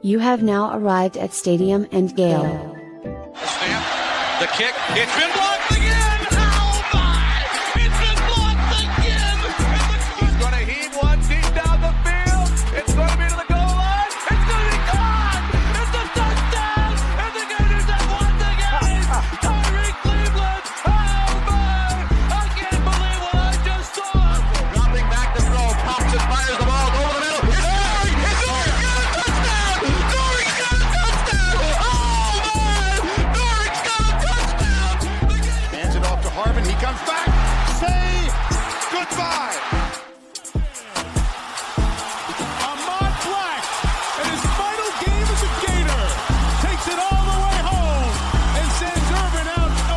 You have now arrived at Stadium and Gale. The snap, the kick, it's been blocked again! Oh my! It's been blocked again! He's going to heave one deep down the field. It's going to be to the goal line. It's going to be gone! It's a touchdown! And the Gators have won the game! Tyreek Cleveland! Oh my! I can't believe what I just saw! Dropping back to throw, pops and fires the ball over the middle. It's Dory! It's Dory! Got a touchdown! Dory's got a touchdown! Oh man! Dory's got a touchdown! Hands it off to Harvin. He comes back. Say goodbye. Ahmad Black, in his final game as a Gator, takes it all the way home and sends Urban out a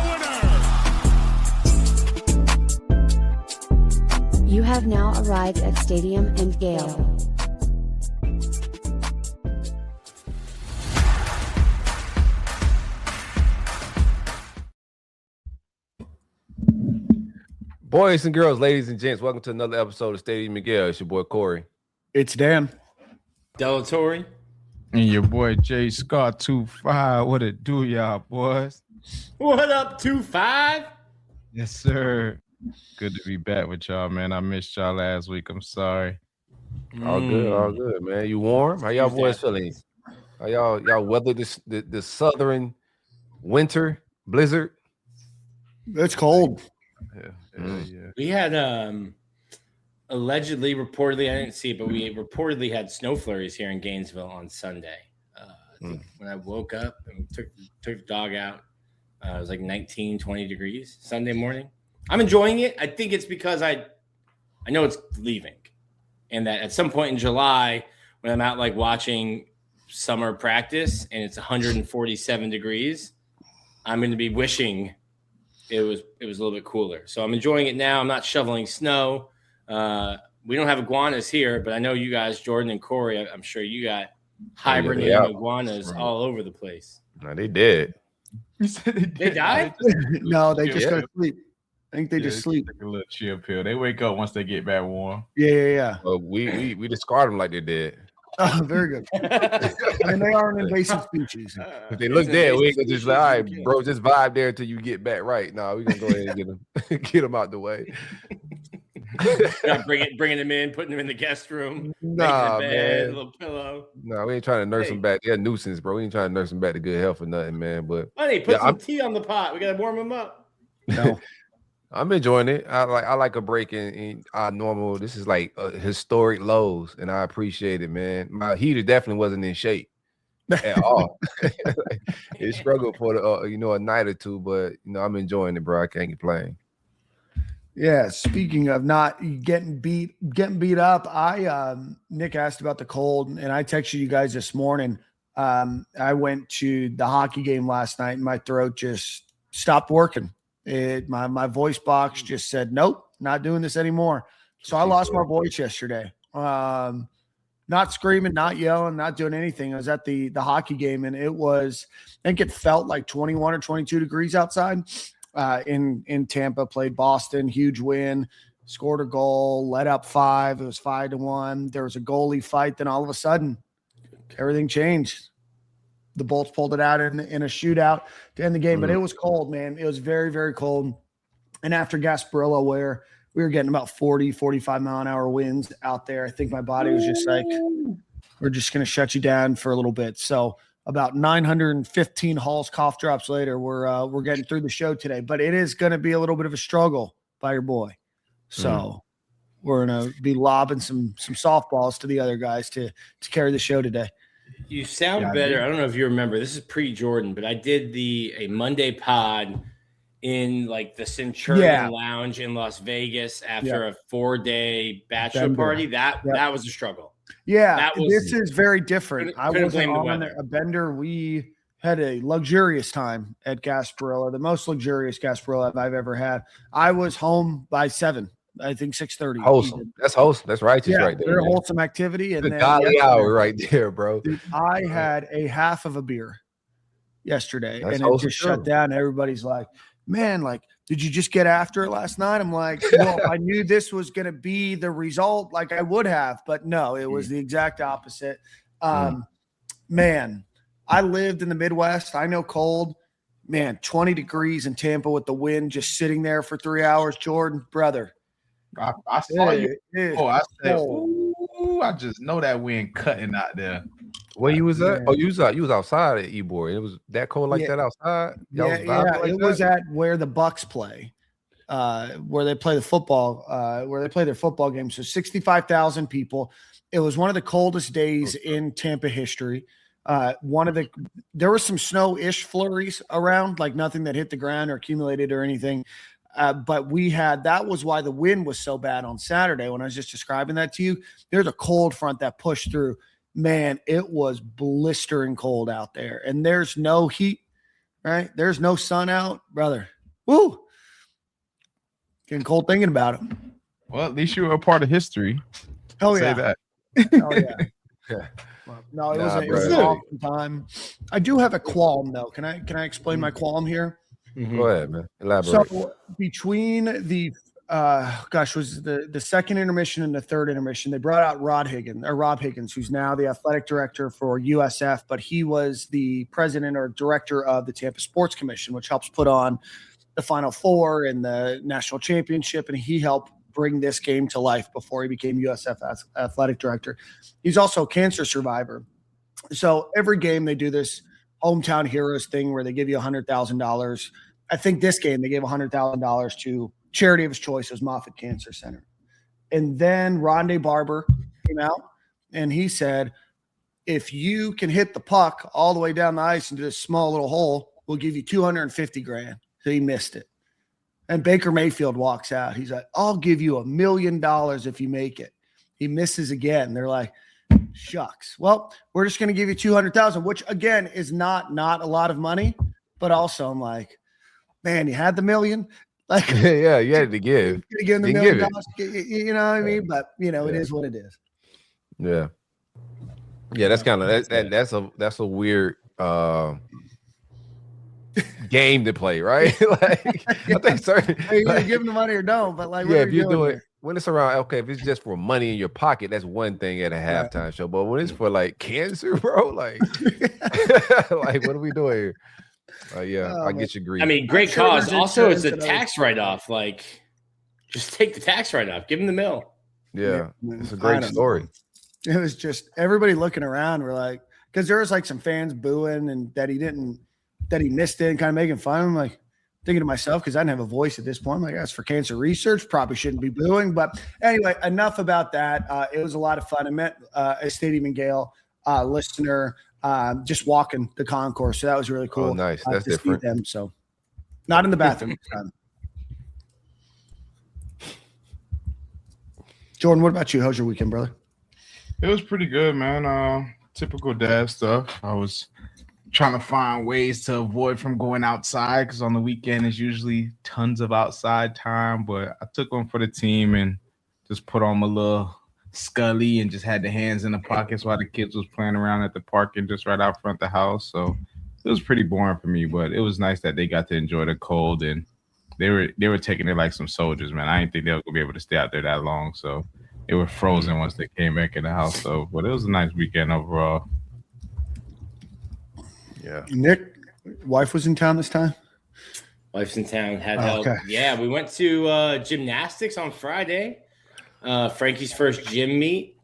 winner. You have now arrived at Stadium and Gale. Boys and girls, ladies and gents, welcome to another episode of Stadium and Gale. It's your boy Corey. It's Dan. Delatory. And your boy Jay Scott 25. What it do, y'all boys? What up, 2-5? Yes, sir. Good to be back with y'all, man. I missed y'all last week. I'm sorry. All good, man. You warm? How y'all boys feeling? How y'all weather the southern winter blizzard? It's cold. Yeah. We had allegedly, reportedly, I didn't see it, but we reportedly had snow flurries here in Gainesville on Sunday. I think when I woke up and took the dog out, it was like 19, 20 degrees Sunday morning. I'm enjoying it. I think it's because I know it's leaving, and that at some point in July, when I'm out like watching summer practice and it's 147 degrees, I'm going to be wishing it was a little bit cooler. So I'm enjoying it now. I'm not shoveling snow. We don't have iguanas here, but I know you guys, Jordan and Corey, I'm sure you got hibernating iguanas all over the place. No, they dead. They died? No, they just go to sleep. I think they just sleep. Take a little chill pill. They wake up once they get back warm. Yeah. We discard them like they dead. Oh, very good. And they are an invasive species. If they look dead, we ain't gonna just like, all right, bro, just vibe there until you get back right. No, we gonna go ahead and get them out the way. bringing them in, putting them in the guest room, Nah, making a bed, man. a little pillow. No, we ain't trying to nurse them back. They're a nuisance, bro. We ain't trying to nurse them back to good health or nothing, man. But Honey, put some tea on the pot. We gotta warm them up. No. I'm enjoying it. I like a break in our normal. This is like historic lows, and I appreciate it, man. My heater definitely wasn't in shape at all. It struggled for a night or two, but I'm enjoying it, bro. I can't complain. Yeah. Speaking of not getting beat up, Nick asked about the cold, and I texted you guys this morning. I went to the hockey game last night, and my throat just stopped working. My voice box just said, nope, not doing this anymore. So I lost my voice yesterday. Not screaming, not yelling, not doing anything. I was at the hockey game, and it was, I think it felt like 21 or 22 degrees outside. In Tampa, played Boston, huge win, scored a goal, let up 5. It was 5-1. There was a goalie fight. Then all of a sudden, everything changed. The Bolts pulled it out in a shootout to end the game, but it was cold, man. It was very, very cold. And after Gasparilla, where we were getting about 40, 45 mile an hour winds out there, I think my body was just like, we're just going to shut you down for a little bit. So about 915 Halls cough drops later, we're getting through the show today, but it is going to be a little bit of a struggle by your boy. So we're going to be lobbing some softballs to the other guys to carry the show today. You sound better. I don't know if you remember. This is pre-Jordan, but I did a Monday pod in like the Centurion Lounge in Las Vegas after a 4-day bachelor party. That was a struggle. Yeah, this is very different. I wasn't on a bender. We had a luxurious time at Gasparilla, the most luxurious Gasparilla I've ever had. I was home by 7. I think 6:30. Wholesome. That's wholesome. That's righteous right there. Very wholesome activity. And the godly hour right there, bro. Dude, I had a half of a beer yesterday, That's and it just shut down. Everybody's like, man, like, did you just get after it last night? I'm like, well, I knew this was going to be the result, like I would have, but no, it was the exact opposite. man, I lived in the Midwest. I know cold. Man, 20 degrees in Tampa with the wind just sitting there for 3 hours. Jordan, brother. I saw you. Oh, I said, cold. ooh, I just know that wind cutting out there. Where you was at? Man. Oh, you was outside at Ybor. It was that cold like that outside? Y'all was vibing like it that? was at where the Bucks play, where they play the football, where they play their football game. So 65,000 people. It was one of the coldest days in Tampa history. There was some snow-ish flurries around, like nothing that hit the ground or accumulated or anything. But that was why the wind was so bad on Saturday when I was just describing that to you. There's a cold front that pushed through. Man, it was blistering cold out there, and there's no heat, right? There's no sun out, brother. Woo! Getting cold thinking about it. Well, at least you were a part of history. Oh, Say yeah. that. Oh, yeah. No, it was an brother. awesome time. I do have a qualm, though. Can I explain my qualm here? Go ahead, man. Elaborate. So between the was the second intermission and the third intermission, they brought out Rob Higgins, who's now the athletic director for USF, but he was the president or director of the Tampa Sports Commission, which helps put on the Final Four and the national championship, and he helped bring this game to life before he became USF athletic director. He's also a cancer survivor. So every game they do this hometown heroes thing where they give you $100,000. I think this game they gave $100,000 to charity of his choice, was Moffitt Cancer Center. And then Rondé Barber came out and he said, if you can hit the puck all the way down the ice into this small little hole, we'll give you $250,000. So he missed it. And Baker Mayfield walks out. He's like, I'll give you $1 million if you make it. He misses again. They're like, shucks. Well, we're just going to give you $200,000, which again is not a lot of money, but also I'm like, man, you had the million. Like, yeah, you had to give. You give him the $1 million. You know what I mean? But it is what it is. Yeah. Yeah, that's kind of that's a weird game to play, right? Like, I think certain you either give them the money or don't. But like, if you do it when it's around, okay, if it's just for money in your pocket, that's one thing at a halftime show. But when it's for like cancer, bro, like, like what are we doing here? I get your grief. I mean, great cause. Also, it's a tax write-off. Like, just take the tax write-off. Give him the mill. Yeah, it's a great story. It was just everybody looking around. We're like, because there was like some fans booing and that he missed it and kind of making fun. I'm like thinking to myself, because I didn't have a voice at this point. I'm like, that's for cancer research. Probably shouldn't be booing. But anyway, enough about that. It was a lot of fun. I met a Stadium and Gale listener just walking the concourse. So that was really cool. Oh, nice. That's different. Them, so not in the bathroom. Jordan, what about you? How's your weekend, brother? It was pretty good, man. Typical dad stuff. I was trying to find ways to avoid from going outside because on the weekend is usually tons of outside time. But I took one for the team and just put on my little Scully and just had the hands in the pockets while the kids was playing around at the park and just right out front of the house. So it was pretty boring for me, but it was nice that they got to enjoy the cold and they were taking it like some soldiers, man. I didn't think they were gonna be able to stay out there that long, so they were frozen once they came back in the house. So, but it was a nice weekend overall. Yeah. Nick, wife was in town this time? Wife's in town, had help. Okay. Yeah, we went to gymnastics on Friday. Frankie's first gym meet.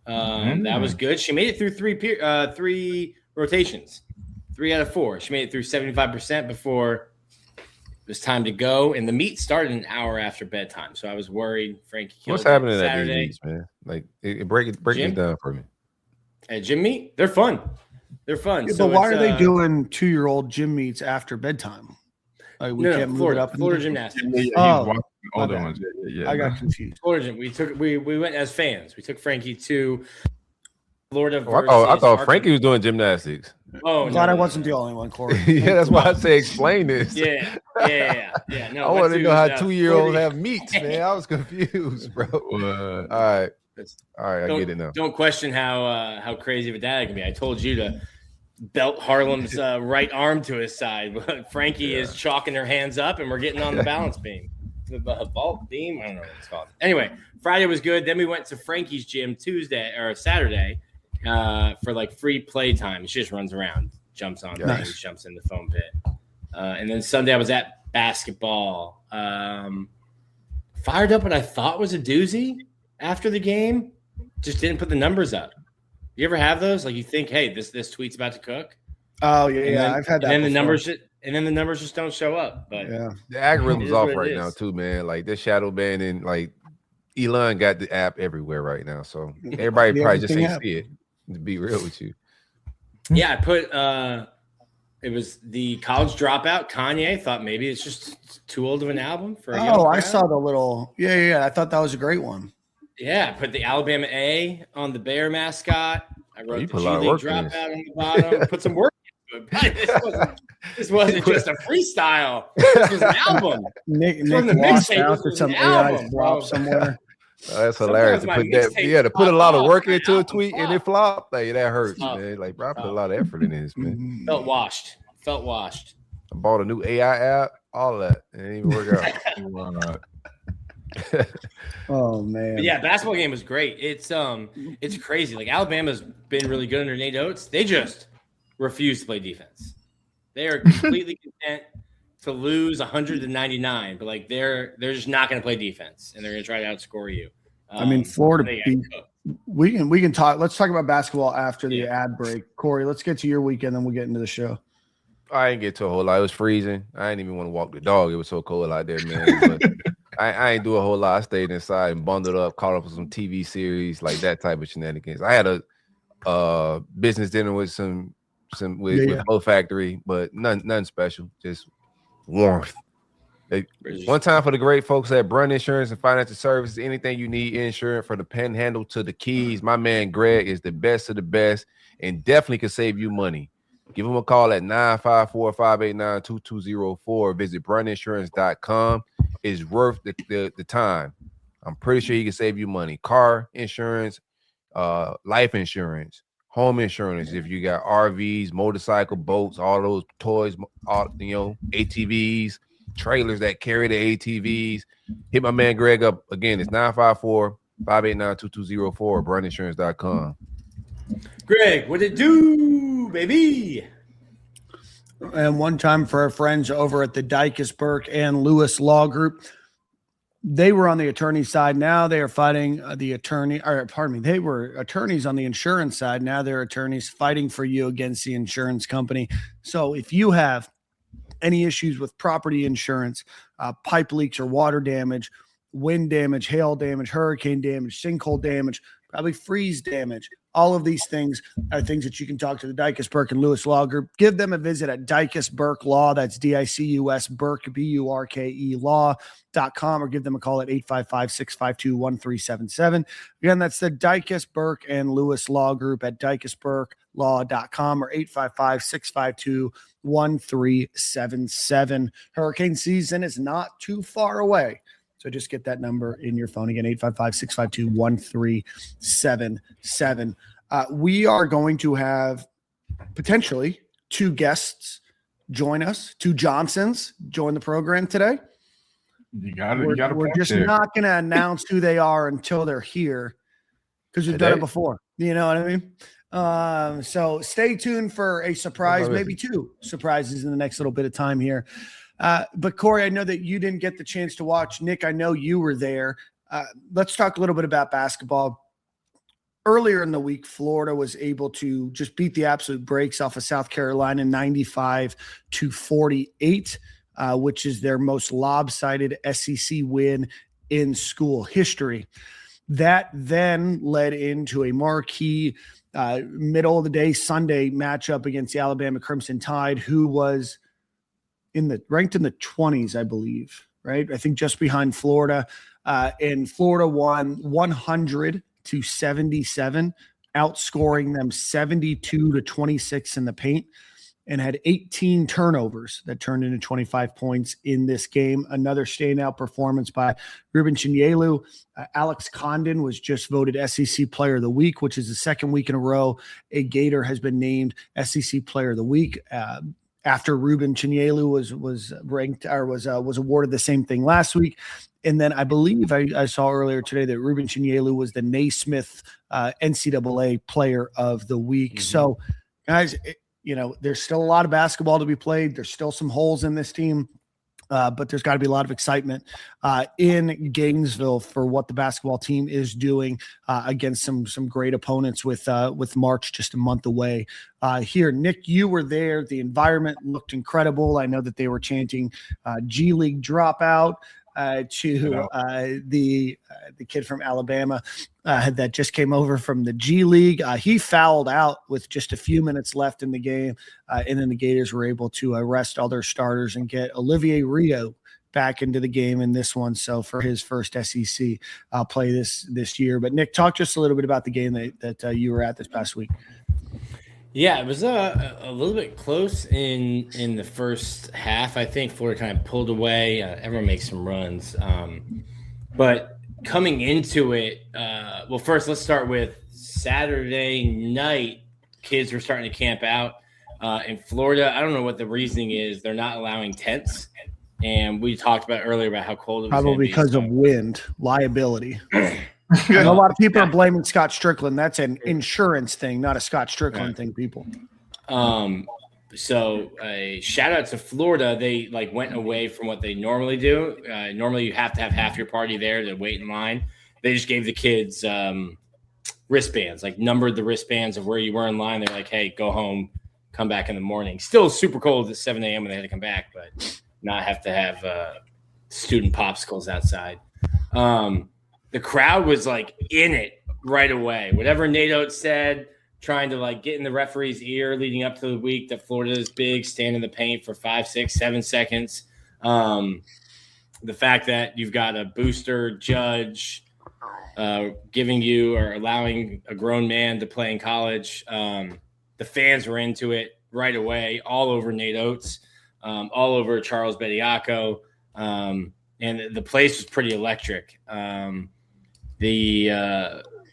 That was good. She made it through three rotations, 3 out of 4. She made it through 75% before it was time to go. And the meet started an hour after bedtime. So I was worried Frankie killed What's happening at Saturday. these meets, man? Like, break it down for me. At gym meet? They're fun. They're fun. Yeah, so but why are they doing 2-year-old gym meets after bedtime? Like we can't move it up. Florida gymnastics. Older ones. Yeah, I got confused. Florida gym. We went as fans. We took Frankie to Florida. I thought Frankie was doing gymnastics. Oh, I'm glad I wasn't the only one, Corey. Yeah, that's why I say explain this. Yeah. No, I want to know how 2-year-olds have meets, man. I was confused, bro. All right, I get it now. Don't question how crazy of a dad I can be. I told you to belt Harlem's right arm to his side, but Frankie is chalking her hands up, and we're getting on the balance beam, the vault beam. I don't know what it's called. Anyway, Friday was good. Then we went to Frankie's gym Saturday, for like free play time. She just runs around, jumps on things, jumps in the foam pit. And then Sunday I was at basketball. Fired up what I thought was a doozy after the game. Just didn't put the numbers up. You ever have those? Like you think, hey, this tweet's about to cook. Oh yeah, I've had that. And then the numbers just don't show up. But the algorithm's off right now too, man. Like this shadow banning, like Elon got the app everywhere right now, so everybody probably just ain't see it. To be real with you, yeah, I put it was the College Dropout. Kanye thought maybe it's just too old of an album for. I saw the little. Yeah. I thought that was a great one. Yeah, I put the Alabama A on the Bear mascot. I wrote the G League Dropout on the bottom. Put some work into it. This wasn't just a freestyle. This was an album. Nick lost out to some AI flop somewhere. Oh, that's hilarious to put that. Yeah, to put a lot of work into a tweet and it flopped. Like that hurts, man. Like, bro, I put a lot of effort in this, man. Felt washed. I bought a new AI app. All of that. It didn't even work out. Oh man. But yeah, basketball game was great. It's crazy. Like Alabama's been really good under Nate Oates. They just refuse to play defense. They are completely content to lose 100-99, but like they're just not going to play defense, and they're going to try to outscore you. I mean, Florida. We can talk. Let's talk about basketball after the ad break. Corey, let's get to your weekend, then we'll get into the show. I didn't get to a whole lot. It was freezing. I didn't even want to walk the dog. It was so cold out there, man. But I ain't do a whole lot. I stayed inside and bundled up, caught up with some TV series, like that type of shenanigans. I had a business dinner with with Bow Factory, but nothing special. Just warmth. One time for the great folks at Brun Insurance and Financial Services. Anything you need insurance for the Panhandle to the Keys, my man Greg is the best of the best and definitely can save you money. Give him a call at 954-589-2204. Visit bruninsurance.com. It's worth the time. I'm pretty sure he can save you money. Car insurance, life insurance, home insurance. If you got RVs, motorcycle, boats, all those toys, ATVs, trailers that carry the ATVs. Hit my man Greg up. Again, it's 954-589-2204, bruninsurance.com. Greg, what it do, baby? And one time for our friends over at the Dicus Burke and Lewis Law Group, they were on the attorney side. Now they are fighting the attorney, or pardon me, they were attorneys on the insurance side. Now they're attorneys fighting for you against the insurance company. So if you have any issues with property insurance, pipe leaks or water damage, wind damage, hail damage, hurricane damage, sinkhole damage, probably freeze damage, all of these things are things that you can talk to the Dicus Burke and Lewis Law Group. Give them a visit at Dicus Burke Law. That's DICUS Burke, BURKE law.com, or give them a call at 855-652-1377. Again, that's the Dicus Burke and Lewis Law Group at DicusBurkeLaw.com or 855-652-1377. Hurricane season is not too far away. So just get that number in your phone. Again, 855-652-1377. We are going to have potentially two guests join us, two Johnsons join the program today. We're just not going to announce who they are until they're here because we've done it before. You know what I mean? So stay tuned for a surprise, maybe two surprises in the next little bit of time here. But Corey, I know that you didn't get the chance to watch. Nick, I know you were there. Let's talk a little bit about basketball. Earlier in the week, Florida was able to just beat the absolute brakes off of South Carolina 95-48, which is their most lopsided SEC win in school history. That then led into a marquee middle of the day Sunday matchup against the Alabama Crimson Tide, who was ranked in the 20s, I believe, right? I think just behind Florida. And Florida won 100-77, outscoring them 72-26 in the paint, and had 18 turnovers that turned into 25 points in this game. Another standout performance by Ruben Chinyelu. Alex Condon was just voted SEC Player of the Week, which is the second week in a row a Gator has been named SEC Player of the Week. after Ruben Chinyelu was ranked or was awarded the same thing last week. And then I believe I saw earlier today that Ruben Chinyelu was the Naismith NCAA Player of the Week. Mm-hmm. So, guys, there's still a lot of basketball to be played. There's still some holes in this team. But there's got to be a lot of excitement in Gainesville for what the basketball team is doing against some great opponents with March just a month away. Here, Nick, you were there. The environment looked incredible. I know that they were chanting G League dropout to the kid from Alabama that just came over from the G League. He fouled out with just a few minutes left in the game, and then the Gators were able to rest all their starters and get Olivier Rio back into the game in this one. So for his first SEC play this year. But Nick, talk just a little bit about the game that you were at this past week. Yeah, it was a little bit close in the first half. I think Florida kind of pulled away. Everyone makes some runs. But coming into it, well, first let's start with Saturday night. Kids were starting to camp out in Florida. I don't know what the reasoning is. They're not allowing tents. And we talked about earlier about how cold it was. Probably because of wind liability. A lot of people are blaming Scott Strickland. That's an insurance thing, not a Scott Strickland thing, people. So a shout out to Florida. They went away from what they normally do. Normally you have to have half your party there to wait in line. They just gave the kids wristbands, numbered the wristbands of where you were in line. They're like, hey, go home, come back in the morning. Still super cold at 7 a.m. when they had to come back, but not have to have student popsicles outside. The crowd was in it right away. Whatever Nate Oates said, trying to get in the referee's ear leading up to the week that Florida is big, stand in the paint for 5, 6, 7 seconds. The fact that you've got a booster judge giving you or allowing a grown man to play in college. The fans were into it right away, all over Nate Oates, all over Charles Bediako. And the place was pretty electric.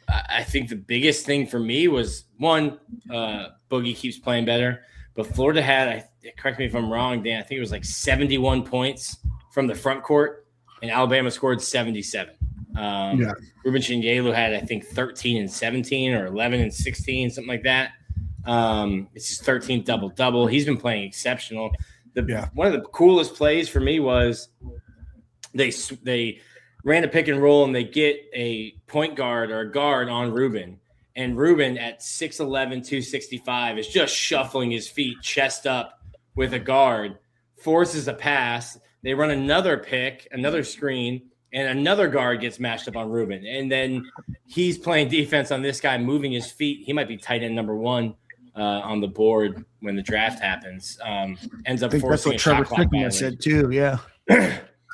I think the biggest thing for me was one, Boogie keeps playing better, but Florida had, correct me if I'm wrong, Dan, I think it was 71 points from the front court, and Alabama scored 77. Ruben Chinyelu had, I think, 13 and 17 or 11 and 16, something like that. It's his 13th double-double. He's been playing exceptional. One of the coolest plays for me was they ran a pick and roll, and they get a point guard or a guard on Ruben. And Ruben at 6'11", 265 is just shuffling his feet, chest up with a guard, forces a pass. They run another pick, another screen, and another guard gets matched up on Ruben. And then he's playing defense on this guy, moving his feet. He might be tight end number 1 on the board when the draft happens. Ends up forcing a shot clock violation. Said too, yeah.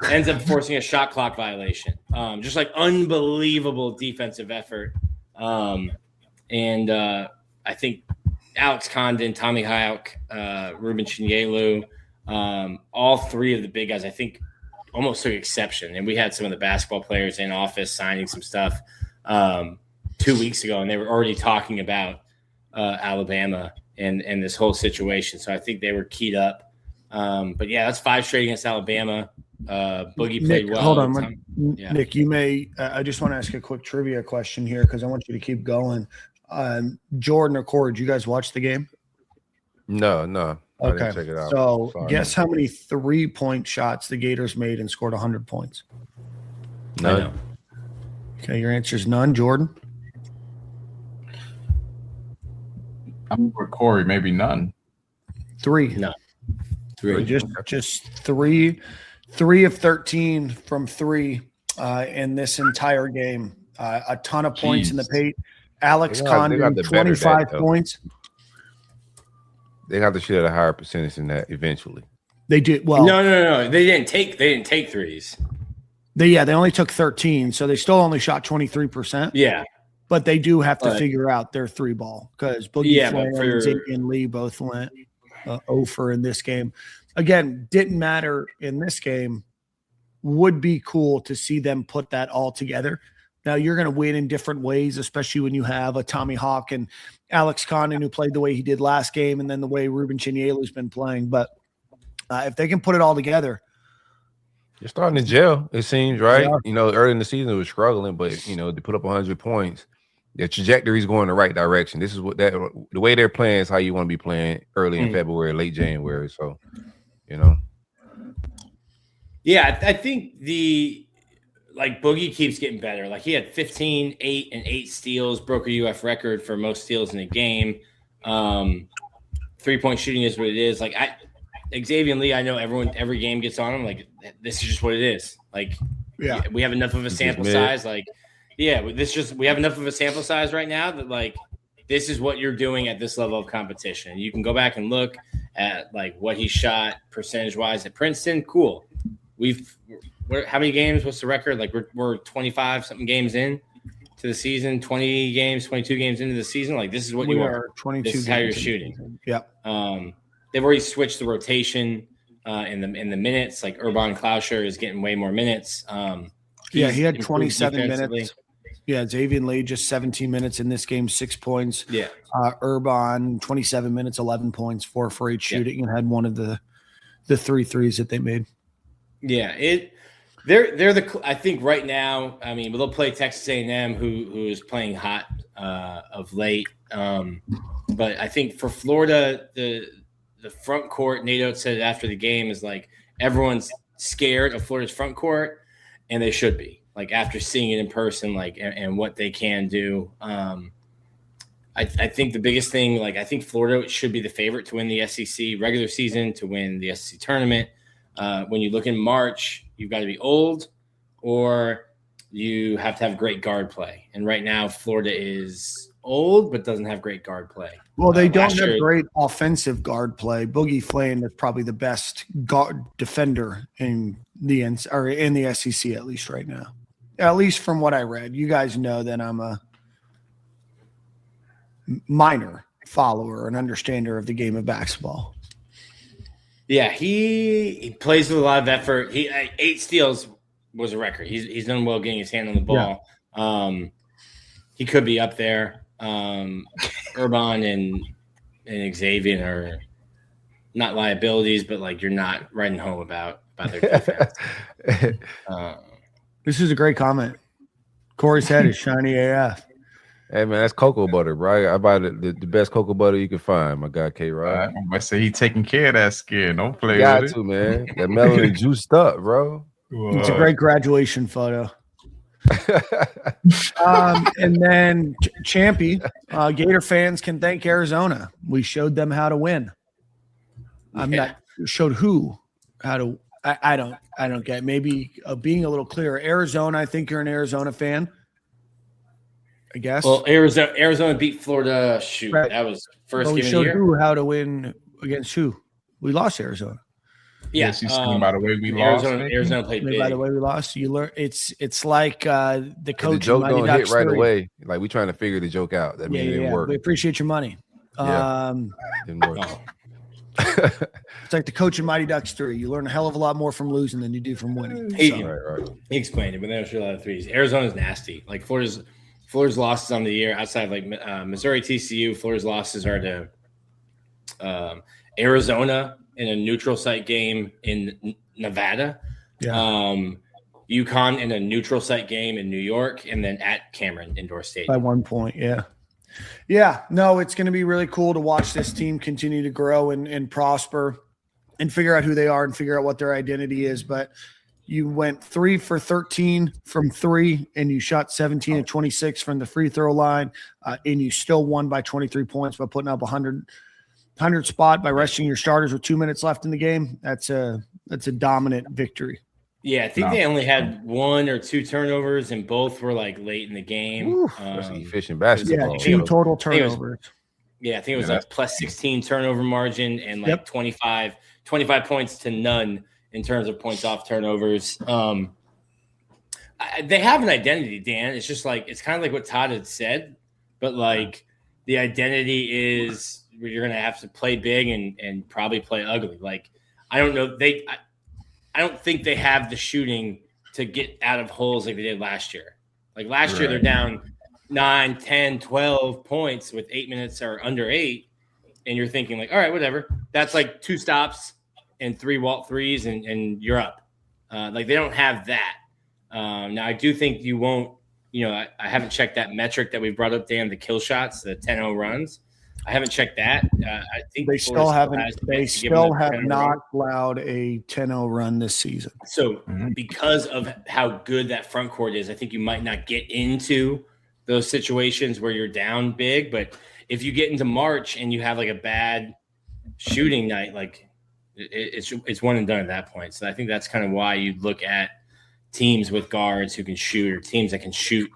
Ends up forcing a shot clock violation. Just unbelievable defensive effort. And I think Alex Condon, Tommy Houck, Ruben Chinyelu, all three of the big guys, I think, almost took exception. And we had some of the basketball players in office signing some stuff 2 weeks ago, and they were already talking about Alabama and this whole situation. So I think they were keyed up. But, yeah, that's 5 straight against Alabama. Boogie played well. Hold on, Nick. You may. I just want to ask a quick trivia question here because I want you to keep going. Jordan or Corey, did you guys watch the game? No. I Okay. didn't check it out. So Sorry. guess how many 3-point shots the Gators made and scored 100 points? None. Okay, your answer is none. Jordan? I'm with Corey, maybe none. 3. No. 3. Just 3 of 13 from 3 in this entire game. A ton of points in the paint. Alex Condon, 25 points. They got to shoot at a higher percentage than that eventually. They did well. No. They didn't take threes. They only took 13, so they still only shot 23%. Yeah. But they do have to figure out their 3-ball because Boogie Flair and Xavier Lee both went 0 in this game. Again, didn't matter in this game. Would be cool to see them put that all together Now you're going to win in different ways, especially when you have a Tommy Hawk and Alex Condon who played the way he did last game, and then the way Ruben Chinielu's been playing. But if they can put it all together, you're starting to gel. It seems right. Yeah. You know, early in the season it was struggling, but you know, to put up 100 points, the trajectory is going the right direction. This is the way they're playing is how you want to be playing early in February, late January. So, you know. Yeah, I think Boogie keeps getting better. Like he had 15, 8, and 8 steals, broke a UF record for most steals in a game. 3-point shooting is what it is. Like Xavier Lee, I know every game gets on him. Like this is just what it is. Like we have enough of a sample size. Like we have enough of a sample size right now that like this is what you're doing at this level of competition. You can go back and look at like what he shot percentage wise at Princeton. Cool. How many games? What's the record? Like we're 25 something games in to the season, 20 games, 22 games into the season. Like this is what you are. 22. This is how you're shooting. Yeah. They've already switched the rotation in the minutes. Like Urban Klauscher is getting way more minutes. He had 27 minutes. Yeah, Xavier Lee just 17 minutes in this game, 6 points. Yeah. Urban 27 minutes, 11 points, 4 for 8 shooting, and had one of the 3 threes that they made. Yeah, I think right now. I mean, they'll play Texas A&M, who is playing hot of late. But I think for Florida, the front court, Nate Oates said it after the game, is like everyone's scared of Florida's front court, and they should be. Like after seeing it in person, like and what they can do. I think the biggest thing, like I think Florida should be the favorite to win the SEC regular season, to win the SEC tournament. When you look in March, you've got to be old or you have to have great guard play. And right now, Florida is old but doesn't have great guard play. Well, they don't have great offensive guard play. Boogie Flynn is probably the best guard defender in the SEC, at least right now. At least from what I read. You guys know that I'm a minor follower and understander of the game of basketball. Yeah, he plays with a lot of effort. 8 steals was a record. He's done well getting his hand on the ball. Yeah. He could be up there. Urban and Xavier are not liabilities, but like you're not writing home about their defense. This is a great comment. Corey's head is shiny AF. Hey man, that's cocoa butter, bro. I buy the best cocoa butter you can find. My guy K-Rod. I'm gonna say he taking care of that skin. Don't play got with to, it. Man. That melanin juiced up, bro. Whoa. It's a great graduation photo. And then Champy, Gator fans can thank Arizona. We showed them how to win. Showed who how to. I don't get. Maybe being a little clearer. Arizona. I think you're an Arizona fan. I guess. Well, Arizona beat Florida. Shoot, right. That was first game of the year. We showed who how to win against who. We lost Arizona. Yeah, by the way we lost. Arizona played big. By the way we lost. You learn. It's like the coach. The joke don't hit right away. Like we trying to figure the joke out. That means it didn't work. We appreciate your money. Didn't work. It's like the coach in Mighty Ducks 3. You learn a hell of a lot more from losing than you do from winning. He explained it, but they don't shoot a lot of threes. Arizona's nasty. Like Florida's losses on the year outside of like Missouri, TCU. Florida's losses are to Arizona in a neutral site game in Nevada. Yeah. UConn in a neutral site game in New York, and then at Cameron Indoor Stadium. By 1 point, yeah. Yeah, no, it's going to be really cool to watch this team continue to grow and prosper and figure out who they are and figure out what their identity is. But you went 3 for 13 from 3, and you shot 17 and 26 from the free throw line, and you still won by 23 points by putting up 100 spot by resting your starters with 2 minutes left in the game. That's a dominant victory. Yeah, I think they only had 1 or 2 turnovers, and both were like late in the game. That's efficient basketball. Yeah, 2 total turnovers. I think it was like plus 16 turnover margin and like 25 points to none in terms of points off turnovers. They have an identity, Dan. It's just like it's kind of like what Todd had said, but like the identity is you're going to have to play big and probably play ugly. Like I don't know I don't think they have the shooting to get out of holes like they did last year. Like last year, they're down 9, 10, 12 points with 8 minutes or under 8. And you're thinking like, all right, whatever. That's like 2 stops and 3 walk threes and you're up. Like they don't have that. Now, I do think you won't, I haven't checked that metric that we brought up, Dan, the kill shots, the 10-0 runs. I haven't checked that. I think they still haven't. They still have not allowed a 10-0 run this season. So because of how good that front court is, I think you might not get into those situations where you're down big. But if you get into March and you have like a bad shooting night, like it's one and done at that point. So I think that's kind of why you look at teams with guards who can shoot or teams that can shoot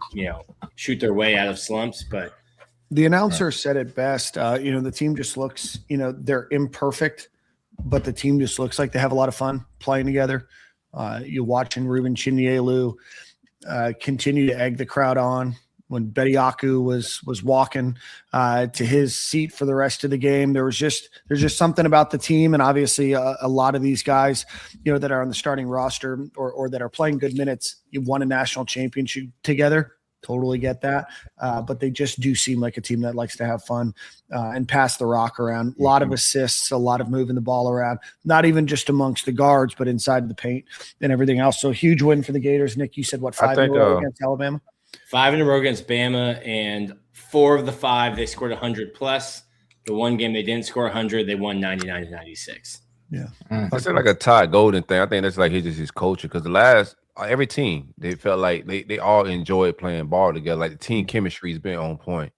their way out of slumps. But the announcer said it best. The team just looks, they're imperfect, but the team just looks like they have a lot of fun playing together. You're watching Ruben Chinyelu continue to egg the crowd on. When Bediaku was walking to his seat for the rest of the game, there's just something about the team, and obviously a lot of these guys, that are on the starting roster or that are playing good minutes, you won a national championship together. Totally get that, but they just do seem like a team that likes to have fun and pass the rock around. A lot of assists, a lot of moving the ball around, not even just amongst the guards, but inside the paint and everything else. So huge win for the Gators. Nick, you said what, 5 in a row against Alabama? 5 in a row against Bama, and 4 of the 5 they scored 100 plus. The one game they didn't score 100, they won 99-96. Yeah, I said like a Todd Golden thing. I think that's like his culture, because every team, they felt like they all enjoyed playing ball together. Like the team chemistry has been on point.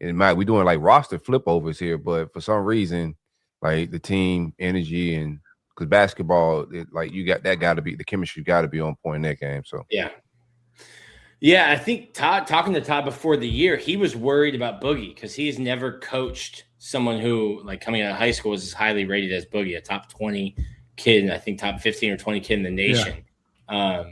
And we're doing like roster flip overs here, but for some reason, like the team energy and because basketball, the chemistry got to be on point in that game. So yeah, I think talking to Todd before the year, he was worried about Boogie because he's never coached someone who, like, coming out of high school was as highly rated as Boogie, a top 20 kid, and I think top 15 or 20 kid in the nation. Yeah.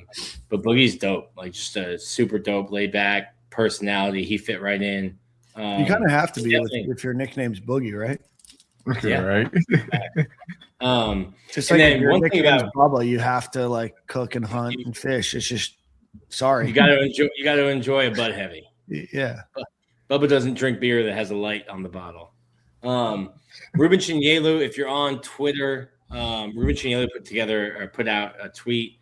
But Boogie's dope, like just a super dope, laid back personality. He fit right in. You kind of have to be if your nickname's Boogie, right? Yeah, right. Just like if your nickname's Bubba, you have to like cook and hunt and fish. It's just sorry. You got to enjoy a Bud Heavy. Yeah. Bubba doesn't drink beer that has a light on the bottle. Ruben Chinyelu, if you're on Twitter, Ruben Chinyelu put out a tweet.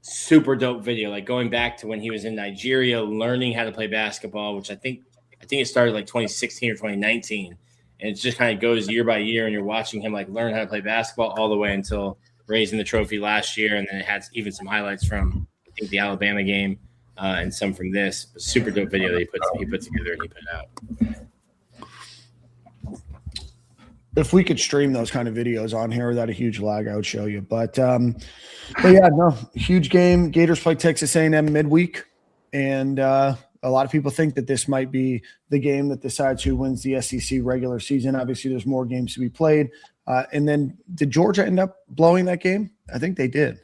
Super dope video, like going back to when he was in Nigeria, learning how to play basketball, which I think it started like 2016 or 2019. And it just kind of goes year by year, and you're watching him like learn how to play basketball all the way until raising the trophy last year. And then it had even some highlights from, I think, the Alabama game and some from this. But super dope video that he put together and he put out. If we could stream those kind of videos on here without a huge lag, I would show you. But yeah, no, huge game. Gators play Texas A&M midweek, and a lot of people think that this might be the game that decides who wins the SEC regular season. Obviously, there's more games to be played. And then did Georgia end up blowing that game? I think they did.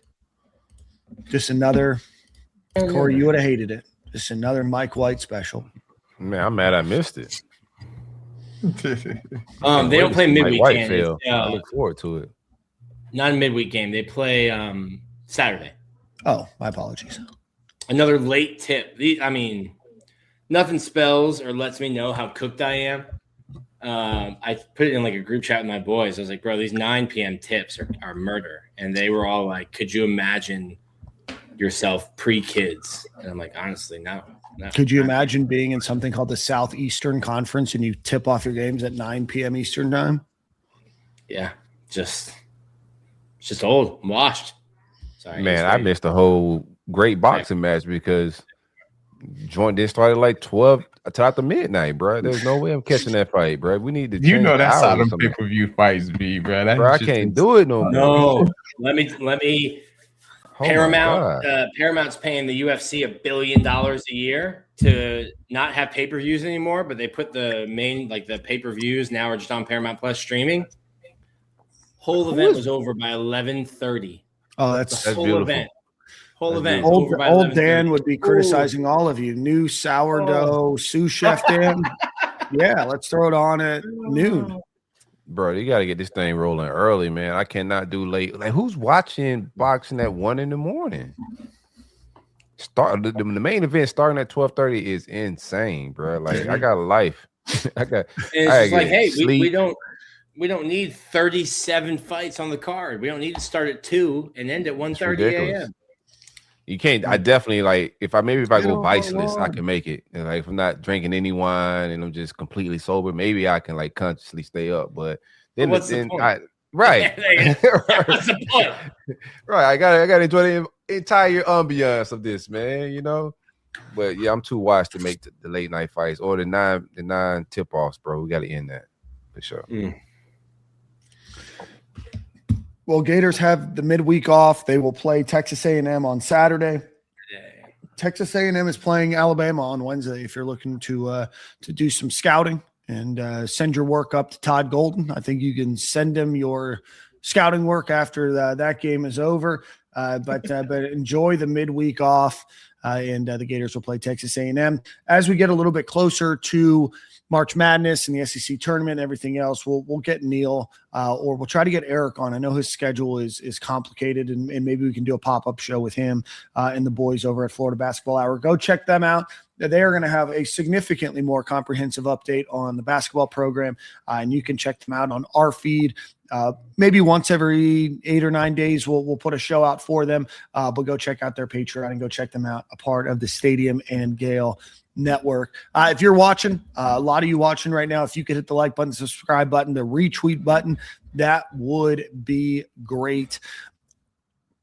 Just another – Corey, you would have hated it. Just another Mike White special. Man, I'm mad I missed it. They don't play midweek game. I look forward to it. Not a midweek game. They play Saturday. Oh, my apologies. Another late tip. Nothing spells or lets me know how cooked I am. I put it in like a group chat with my boys. I was like, bro, these 9 p.m. tips are murder. And they were all like, could you imagine yourself pre-kids? And I'm like, honestly, no. Could you imagine being in something called the Southeastern Conference and you tip off your games at 9 p.m. Eastern time? Yeah, it's just old. I'm washed. Sorry, man, I missed the whole great boxing match because joint didn't start at like 12 to midnight, bro. There's no way I'm catching that fight, bro. We need to. That's how them pay-per-view fights be, bro. I can't do it no more. No, let me. Paramount's paying the UFC $1 billion a year to not have pay-per-views anymore, but they put the main, like the pay-per-views now are just on Paramount Plus streaming. Whole event was over by 11:30. Oh, that's whole beautiful. Event. Whole event. Old Dan would be criticizing all of you. New sourdough sous chef Dan. Yeah, let's throw it on at noon. Bro, you got to get this thing rolling early, man. I cannot do late. Like, who's watching boxing at 1 a.m? The main event starting at 12:30 is insane, bro. Like I got a life. It's just like, hey, we don't need 37 fights on the card. We don't need to start at 2 and end at 1:30 a.m. You can't. I definitely like if I go viceless, I can make it. And like if I'm not drinking any wine and I'm just completely sober, maybe I can like consciously stay up. But then what's the point? Right. What's the point? Right. I gotta enjoy the entire ambiance of this, man. You know. But yeah, I'm too wise to make the late night fights or the nine tip offs, bro. We gotta end that for sure. Well, Gators have the midweek off. They will play Texas A&M on Saturday. Texas A&M is playing Alabama on Wednesday. If you're looking to do some scouting and send your work up to Todd Golden, I think you can send him your scouting work after that game is over. But enjoy the midweek off, and the Gators will play Texas A&M. As we get a little bit closer to March Madness and the SEC tournament and everything else, we'll get Neil or we'll try to get Eric on. I know his schedule is complicated, and maybe we can do a pop-up show with him and the boys over at Florida Basketball Hour. Go check them out. They are going to have a significantly more comprehensive update on the basketball program, and you can check them out on our feed. Maybe once every 8 or 9 days, we'll put a show out for them, but go check out their Patreon and go check them out, a part of the Stadium and Gale network. If you're watching, a lot of you watching right now, if you could hit the like button, subscribe button, the retweet button, that would be great.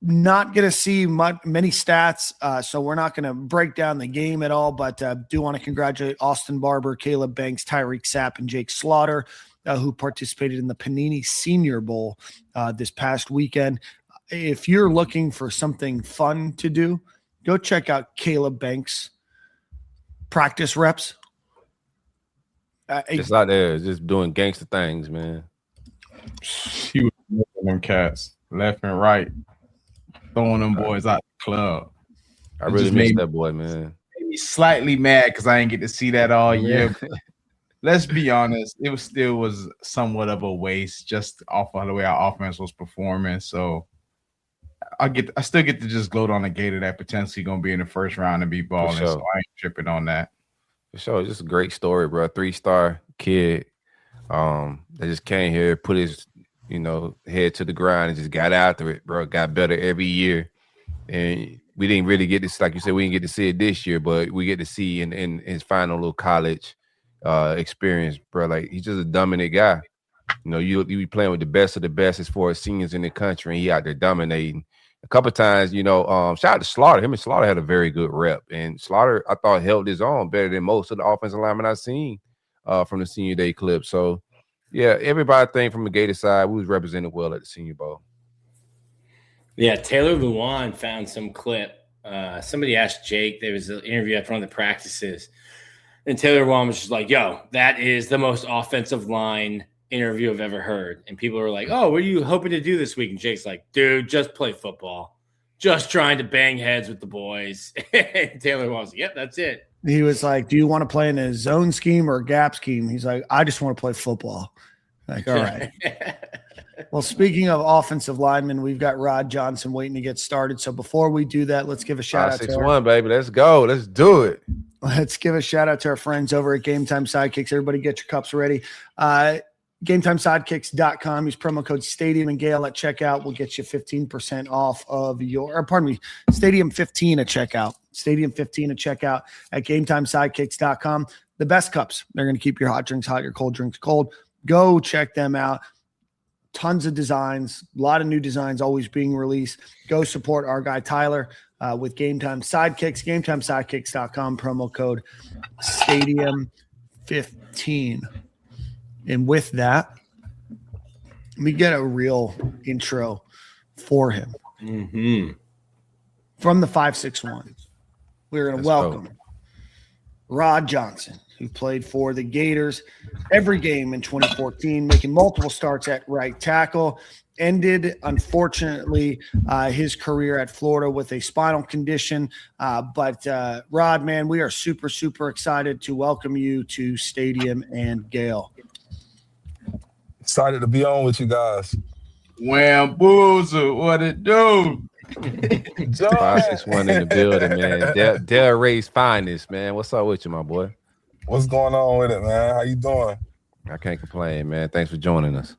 Not going to see many stats, so we're not going to break down the game at all, but do want to congratulate Austin Barber, Caleb Banks, Tyreek Sapp, and Jake Slaughter, who participated in the Panini Senior Bowl this past weekend. If you're looking for something fun to do, go check out Caleb Banks' practice reps. Just out there, just doing gangster things, man. He was moving them cats left and right, throwing them boys out the club. I really miss that boy, man. Made me slightly mad because I didn't get to see that all year. Let's be honest, it was somewhat of a waste just off of the way our offense was performing. So I still get to just gloat on a Gator that potentially gonna be in the first round and be balling. Sure. So I ain't tripping on that. For sure, just a great story, bro. 3-star kid, that just came here, put his head to the ground and just got after it, bro. Got better every year, and we didn't really get this, like you said, we didn't get to see it this year, but we get to see in his final little college experience, bro. Like he's just a dominant guy. You be playing with the best of the best as far as seniors in the country, and he out there dominating. A couple of times, shout out to Slaughter. Him and Slaughter had a very good rep, and Slaughter, I thought, held his own better than most of the offensive linemen I've seen from the Senior Day clip. So, yeah, everybody think from the Gator side, we was represented well at the Senior Bowl. Yeah, Taylor Lewan found some clip. Somebody asked Jake. There was an interview at one of the practices, and Taylor Lewan was just like, "Yo, that is the most offensive line interview I've ever heard." And people were like, "Oh, what are you hoping to do this week?" And Jake's like, "Dude, just play football. Just trying to bang heads with the boys." And Taylor was like, "Yep, that's it." He was like, "Do you want to play in a zone scheme or a gap scheme?" He's like, "I just want to play football." Like, all right. Well, speaking of offensive linemen, we've got Rod Johnson waiting to get started. So before we do that, let's give a shout out to 6-1, baby. Let's go. Let's do it. Let's give a shout out to our friends over at Game Time Sidekicks. Everybody get your cups ready. GameTimeSidekicks.com. Use promo code Stadium and Gale at checkout. We'll get you 15% off of Stadium 15 at checkout. Stadium 15 at checkout at GameTimeSidekicks.com. The best cups. They're going to keep your hot drinks hot, your cold drinks cold. Go check them out. Tons of designs, a lot of new designs always being released. Go support our guy Tyler with Game Time Sidekicks. GameTimeSidekicks.com. Promo code Stadium 15. And with that, let me get a real intro for him. Mm-hmm. From the 561, we're going to welcome Rod Johnson, who played for the Gators every game in 2014, making multiple starts at right tackle. Ended, unfortunately, his career at Florida with a spinal condition. But Rod, man, we are super, super excited to welcome you to Stadium and Gale. Excited to be on with you guys. Wham, boozer, what it do? Joy. 561 in the building, man. Del Rey's finest, man. What's up with you, my boy? What's going on with it, man? How you doing? I can't complain, man. Thanks for joining us.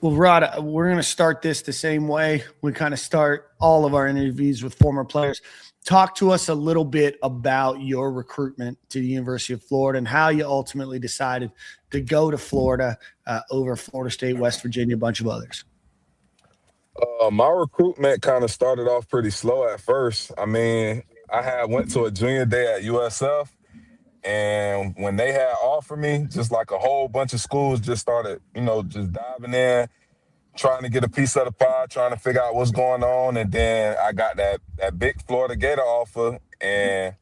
Well, Rod, we're going to start this the same way. We kind of start all of our interviews with former players. Talk to us a little bit about your recruitment to the University of Florida and how you ultimately decided to go to Florida over Florida State, West Virginia, a bunch of others. My recruitment kind of started off pretty slow at first. I mean, I went to a junior day at USF, and when they had offered me, just like a whole bunch of schools just started, just diving in, trying to get a piece of the pie, trying to figure out what's going on. And then I got that big Florida Gator offer, and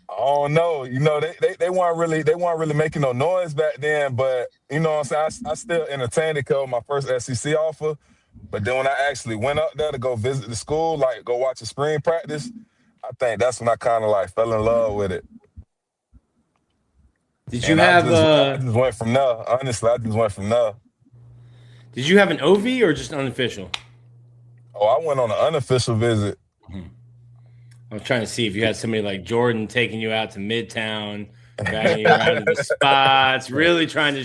I don't know, they weren't really making no noise back then, but what I'm saying, I still entertained it because my first SEC offer. But then when I actually went up there to go visit the school, like go watch a spring practice, I think that's when I kind of like fell in love with it. Did you have I just went from there. Honestly, I just went from there. Did you have an OV or just unofficial? Oh, I went on an unofficial visit. I was trying to see if you had somebody like Jordan taking you out to Midtown, dragging you around to the spots, really trying to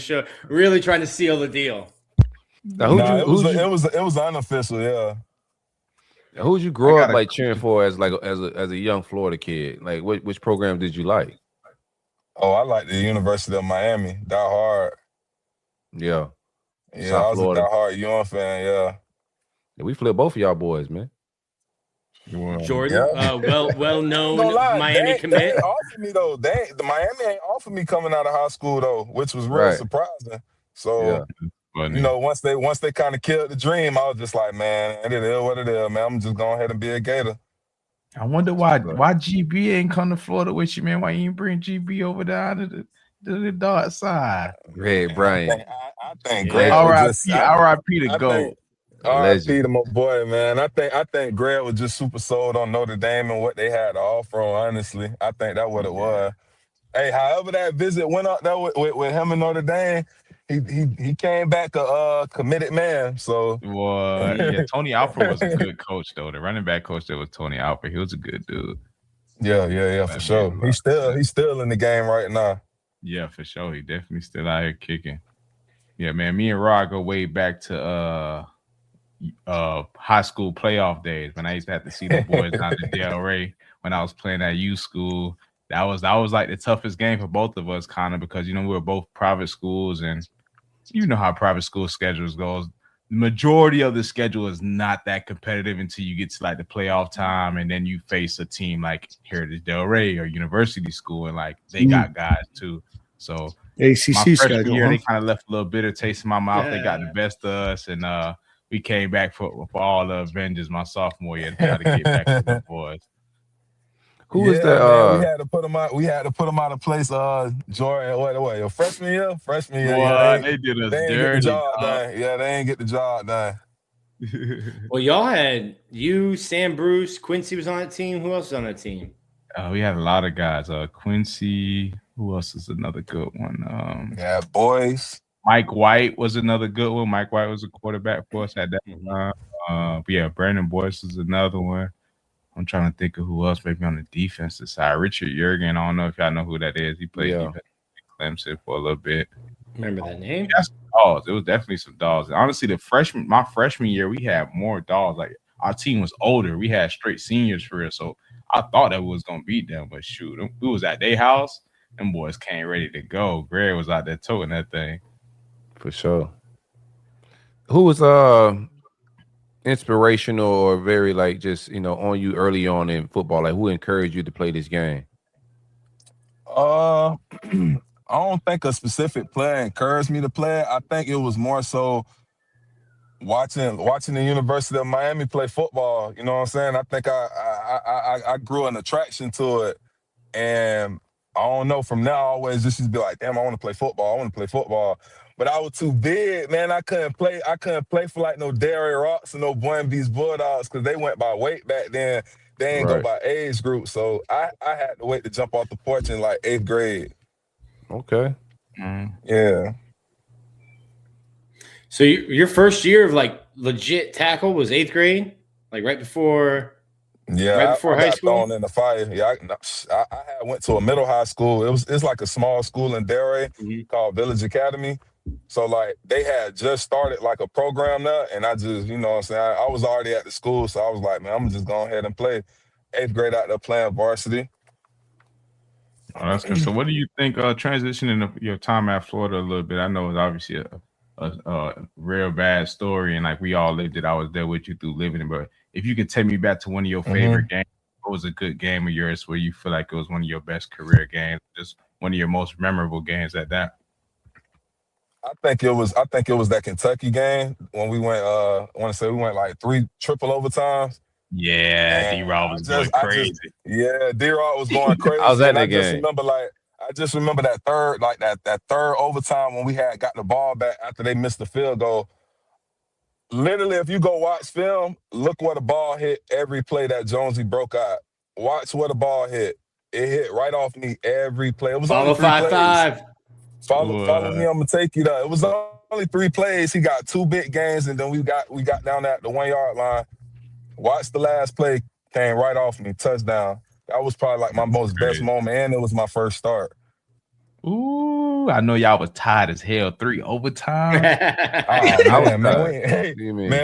seal the deal. Now, it was unofficial, yeah. Who'd you grow up like cheering for as a young Florida kid? Like, which program did you like? Oh, I like the University of Miami. Die hard. Yeah. Yeah, South I was Florida. a die-hard UM fan, yeah. We flipped both of y'all boys, man. Jordan, well-known Miami commit. They ain't offered me, though. The Miami ain't offered me coming out of high school, though, which was real surprising. So, once they kind of killed the dream, I was just like, man, it is what it is, man. I'm just going ahead and be a Gator. I wonder why GB ain't come to Florida with you, man. Why you ain't bring GB over there to the dark side? Red Bryant. I think Greg R.I.P. to GOAT. R.I.P. to my boy, man. I think Greg was just super sold on Notre Dame and what they had to offer. Honestly, I think that's what it was. Hey, however that visit went up there with him and Notre Dame, he came back a committed man. So Tony Alford was a good coach though. The running back coach there was Tony Alford. He was a good dude. Yeah, for sure. He's still in the game right now. Yeah, for sure. He definitely still out here kicking. Yeah, man. Me and Rod go way back to high school playoff days when I used to have to see the boys down at Del Rey when I was playing at U school. That was like the toughest game for both of us, kind of, because we were both private schools, and you know how private school schedules goes. The majority of the schedule is not that competitive until you get to like the playoff time, and then you face a team like Heritage Del Rey or University School, and like they got guys too. So ACC my freshman schedule, year, they kind of left a little bitter taste in my mouth. They got the best of us, and we came back for all the Avengers my sophomore year to try to get back to the boys. Who was that? Man, we had to put them out. We had to put them out of place. Jordan, what? Your freshman year. Boy, they did us they dirty. Ain't get the job done. Yeah, they ain't get the job done. Well, y'all had Sam Bruce, Quincy was on that team. Who else was on that team? We had a lot of guys. Quincy. Who else is another good one? Boys. Mike White was another good one. Mike White was a quarterback for us at that time. Brandon Boyce was another one. I'm trying to think of who else maybe on the defensive side. Richard Jurgen, I don't know if y'all know who that is. He played defense in Clemson for a little bit. Remember that name? That's dogs. It was definitely some dogs. Honestly, my freshman year, we had more dogs. Like our team was older. We had straight seniors for real. So I thought that we was gonna beat them, but shoot, we was at their house. Them boys came ready to go. Greg was out there toting that thing. For sure. Who was inspirational or very like just on you early on in football? Like who encouraged you to play this game? I don't think a specific player encouraged me to play it. I think it was more so watching the University of Miami play football. You know what I'm saying? I think I grew an attraction to it, and I don't know. From now, I always just used to be like, damn, I want to play football. But I was too big, man. I couldn't play for like no Dairy Rocks and no Boyne Beast Bulldogs because they went by weight back then. They ain't go by age group. So I had to wait to jump off the porch in like 8th grade. Okay. Yeah. So your first year of like legit tackle was 8th grade? Like right before I high got school? thrown in the fire. Yeah, I went to a middle high school. It's like a small school in Delray called Village Academy. So like they had just started like a program there, and I just, you know what I'm saying, I was already at the school, so I was like, man, I'm just going ahead and play. 8th grade out there playing varsity. Oh, that's good. So what do you think transitioning your time at Florida a little bit? I know it's obviously a real bad story, and like we all lived it. I was there with you through living it, but if you could take me back to one of your favorite games, what was a good game of yours where you feel like it was one of your best career games, just one of your most memorable games at that? I think it was that Kentucky game when we went I want to say we went like 3 triple overtimes. Yeah, D-Rod was going crazy. D-Rod was going crazy. I was at and that I game. just remember that third overtime when we had got the ball back after they missed the field goal. Literally, if you go watch film, look where the ball hit every play that Jonesy broke out. Watch where the ball hit. It hit right off me every play. It was Follow only 3 plays. 5-5. Follow me, I'm gonna take you there. It was only 3 plays. He got 2 big gains, and then we got down at the 1 yard line. Watched the last play, came right off me, touchdown. That was probably like my most best moment, and it was my first start. Ooh, I know y'all was tired as hell. 3 overtime. Man,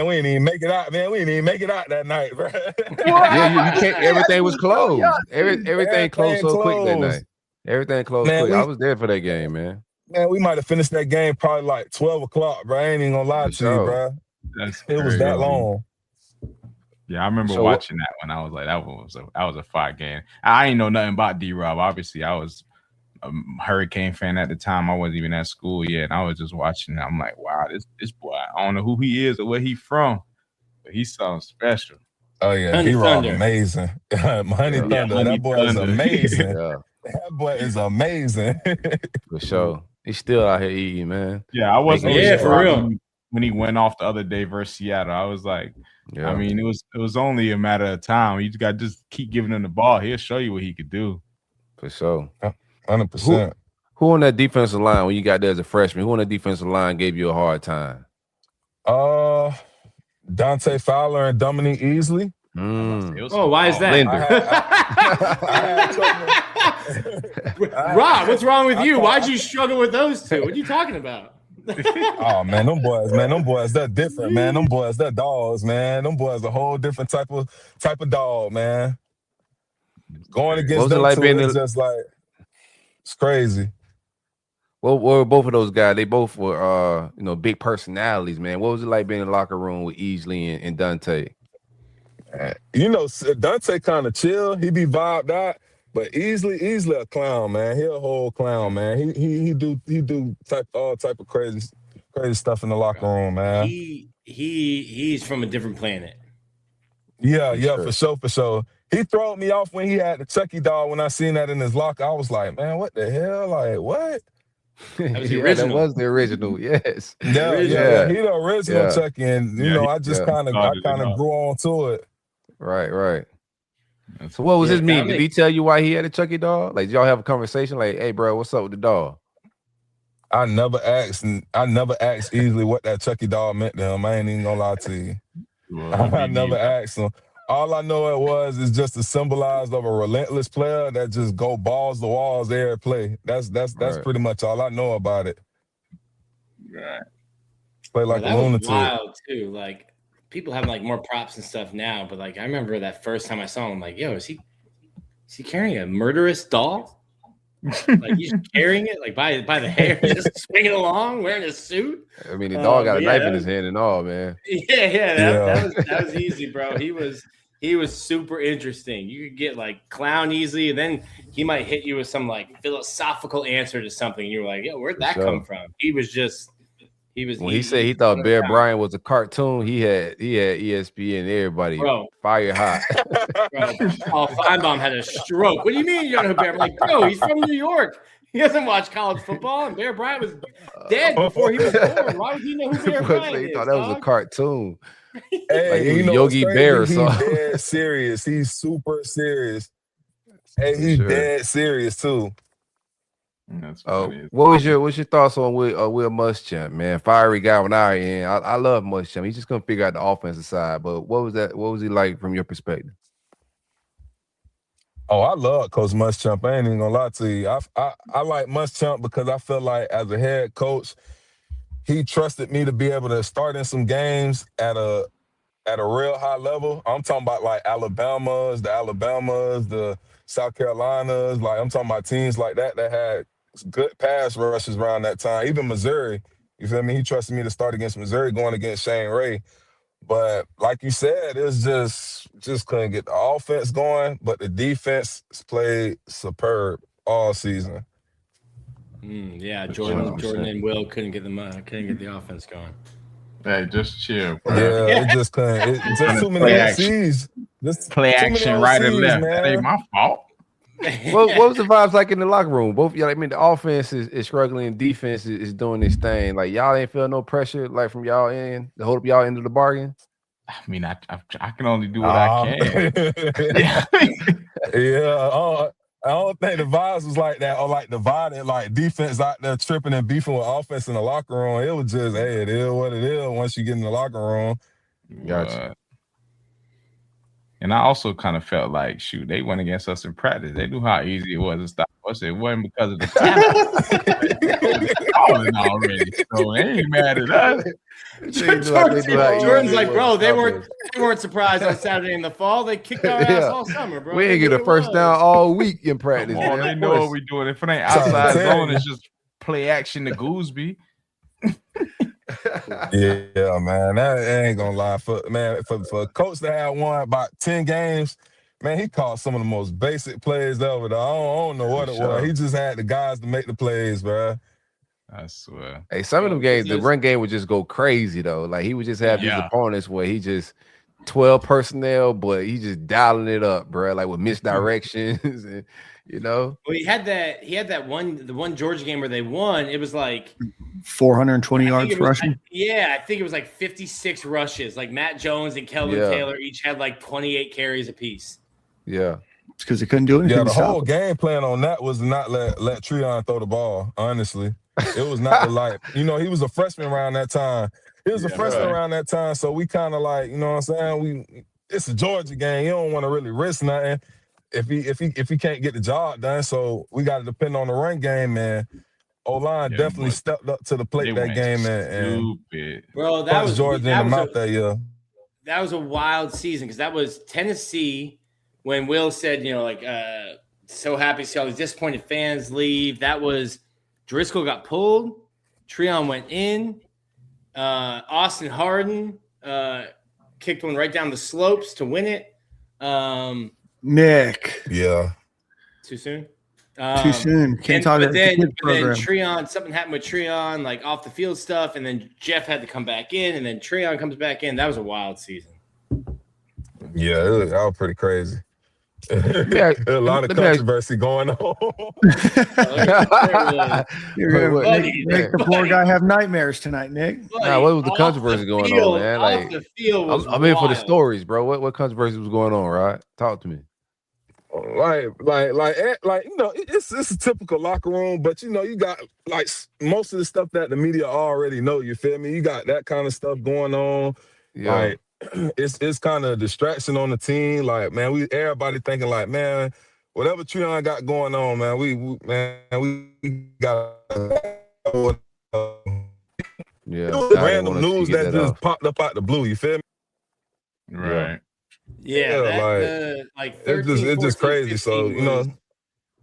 we didn't even make it out. Man, we didn't even make it out that night, bro. Yeah, you can't. Everything was closed. Everything closed so quick that night. Everything closed quick. I was there for that game, man. Man, we might have finished that game probably like 12 o'clock, bro. I ain't even gonna lie to you, bro. It was that long. Yeah, I remember watching that when I was like, that was a fire game. I ain't know nothing about D-Rob. Obviously, I was a Hurricane fan at the time. I wasn't even at school yet, and I was just watching it. I'm like, wow, this boy, I don't know who he is or where he from, but he sounds special. Oh, yeah, D-Rob amazing. Honey Thunder, that boy is amazing. That boy is amazing. For sure. He's still out here eating, man. Yeah, I wasn't. Yeah, for real. When he went off the other day versus Seattle, I was like, yeah. I mean, it was only a matter of time. You just got to just keep giving him the ball. He'll show you what he could do. For sure. 100%. Who on that defensive line when you got there as a freshman? Who on the defensive line gave you a hard time? Dante Fowler and Dominique Easley. Oh, why is that? Rob, what's wrong with you? Why'd you struggle with those two? What are you talking about? Oh man, them boys, they're different, man. Them boys, they're dogs, man. Them boys, a whole different type of dog, man. Going against them two, it's just like it's crazy. What were both of those guys? They both were, big personalities, man. What was it like being in the locker room with Easley and Dante? Dante kind of chill. He be vibed out, but Easley a clown, man. He a whole clown, man. He do all type of crazy stuff in the locker room, man. He's from a different planet. Yeah, for sure. He throwed me off when he had the Chucky doll. When I seen that in his locker, I was like, man, what the hell? Like, what? That was the original. That was the original. Yes. Yeah. He the original Chucky, and I just kind of grew on to it. Right. So what was his mean? Did he tell you why he had a Chucky doll? Like, did y'all have a conversation? Like, hey, bro, what's up with the doll? I never asked Easley what that Chucky doll meant to him. I ain't even gonna lie to you. I never asked him. All I know it was is just a symbolized of a relentless player that just go balls to walls every play. That's pretty much all I know about it. Right. Play like a lunatic. Wild too. Like people have like more props and stuff now, but like I remember that first time I saw him, I'm like, yo, is he carrying a murderous doll? Like he's carrying it like by the hair, just swinging along, wearing a suit. I mean, the dog got a knife in his hand and all, man. That was easy, bro. He was super interesting. You could get like clown easily, and then he might hit you with some like philosophical answer to something, and you're like, yo, where'd that come from? He was when he said he thought Bear Bryant was a cartoon, he had ESPN and everybody fire hot. Bro, Paul Feinbaum had a stroke. What do you mean you don't know who Bear? I'm like, bro, he's from New York. He doesn't watch college football, and Bear Bryant was dead before he was born. Why would he know who Bear Bryant is? He thought that was a cartoon. Hey, like Yogi Bear or something. He's dead serious. He's super serious. Hey, he's dead serious too. That's funny. What's your thoughts on Will Muschamp, man? Fiery guy on our end. I love Muschamp. He just couldn't figure out the offensive side. But what was he like from your perspective? Oh, I love Coach Muschamp. I ain't even gonna lie to you. I like Muschamp because I feel like as a head coach, he trusted me to be able to start in some games at a real high level. I'm talking about like the Alabamas, the South Carolinas. Like I'm talking about teams like that had good pass rushes around that time. Even Missouri, you feel me? He trusted me to start against Missouri going against Shane Ray. But like you said, it's just couldn't get the offense going. But the defense played superb all season. Yeah, Jordan and Will couldn't get the offense going. Hey, just chill, bro. Yeah, it just couldn't. It's just too many OCs. Play action right and left. Man. That ain't my fault. What was the vibes like in the locker room? Both y'all, I mean, the offense is struggling, defense is doing this thing. Like y'all ain't feel no pressure, like from y'all end to hold up y'all into the bargain. I mean, I can only do what I can. Yeah. I don't think the vibes was like that or like divided, like defense out there tripping and beefing with offense in the locker room. It was just, hey, it is what it is once you get in the locker room. Gotcha. And I also kind of felt like, shoot, they went against us in practice. They knew how easy it was to stop us. It wasn't because of the talent already. So they ain't mad at us. Jordan's like, bro, they weren't surprised on Saturday in the fall. They kicked our ass all summer, bro. We ain't get a first down all week in practice. Come on, they know what we doing. If it ain't outside zone, it's just play action to Gooseby. Yeah, man, that ain't gonna lie. For a coach that had won about 10 games, man, he called some of the most basic plays ever. Though. I don't know what it was. He just had the guys to make the plays, bro. I swear. Hey, some of them games, the run game would just go crazy though. Like he would just have these opponents where he just 12 personnel, but he just dialing it up, bro. Like with misdirections, and you know. Well, he had that one Georgia game where they won. It was like 420 yards rushing. I think it was like 56 rushes. Like Matt Jones and Kelvin Taylor each had like 28 carries apiece. Yeah. It's because they couldn't do anything. Yeah, the whole game plan on that was to not let Treon throw the ball, honestly. It was not like, he was a freshman around that time. Around that time, so we kind of like, you know what I'm saying? It's a Georgia game. You don't want to really risk nothing if he can't get the job done. So we got to depend on the run game, man. O-line definitely stepped up to the plate that game, and bro, that was Georgia in the mouth that year. That was a wild season because that was Tennessee when Will said, so happy to see all these disappointed fans leave. That was Driscoll got pulled, Treon went in, Austin Harden kicked one right down the slopes to win it. Nick, too soon. Too soon. Can't talk about then Treon, something happened with Treon, like off the field stuff, and then Jeff had to come back in, and then Treon comes back in. That was a wild season. Yeah, that was pretty crazy. A lot of controversy going on. You're gonna make the poor guy have nightmares tonight, Nick. Nah, what was the controversy going on, man? Like, the field was I'm in for the stories, bro. What controversy was going on, right? Talk to me. It's a typical locker room, but you got like most of the stuff that the media already know. You feel me? You got that kind of stuff going on. Yeah. Like it's kind of a distraction on the team. Like, man, everybody thinking like, man, whatever Treon got going on, man, we got random news that just popped up out the blue. You feel me? Right. Yeah, like 13, it's just crazy. So